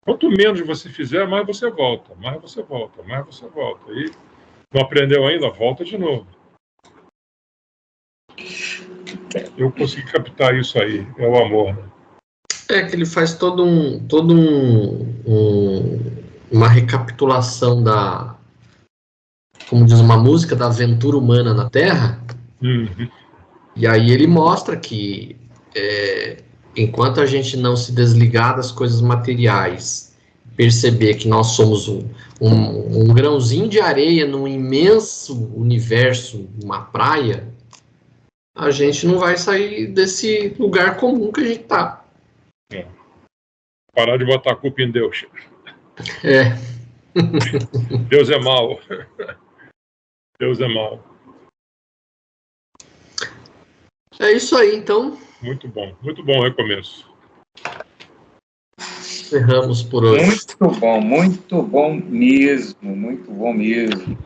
Quanto menos você fizer, mais você volta, mais você volta, mais você volta. E não aprendeu ainda? Volta de novo. Eu consegui captar isso aí, é o amor, né? É que ele faz uma recapitulação da, como diz uma música, da aventura humana na Terra. Uhum. E aí ele mostra que enquanto a gente não se desligar das coisas materiais, perceber que nós somos um grãozinho de areia num imenso universo, uma praia, a gente não vai sair desse lugar comum que a gente tá. Parar de botar a culpa em Deus. É. Deus é mau. Deus é mau. É isso aí, então. Muito bom recomeço. Encerramos por hoje. Muito bom mesmo, muito bom mesmo.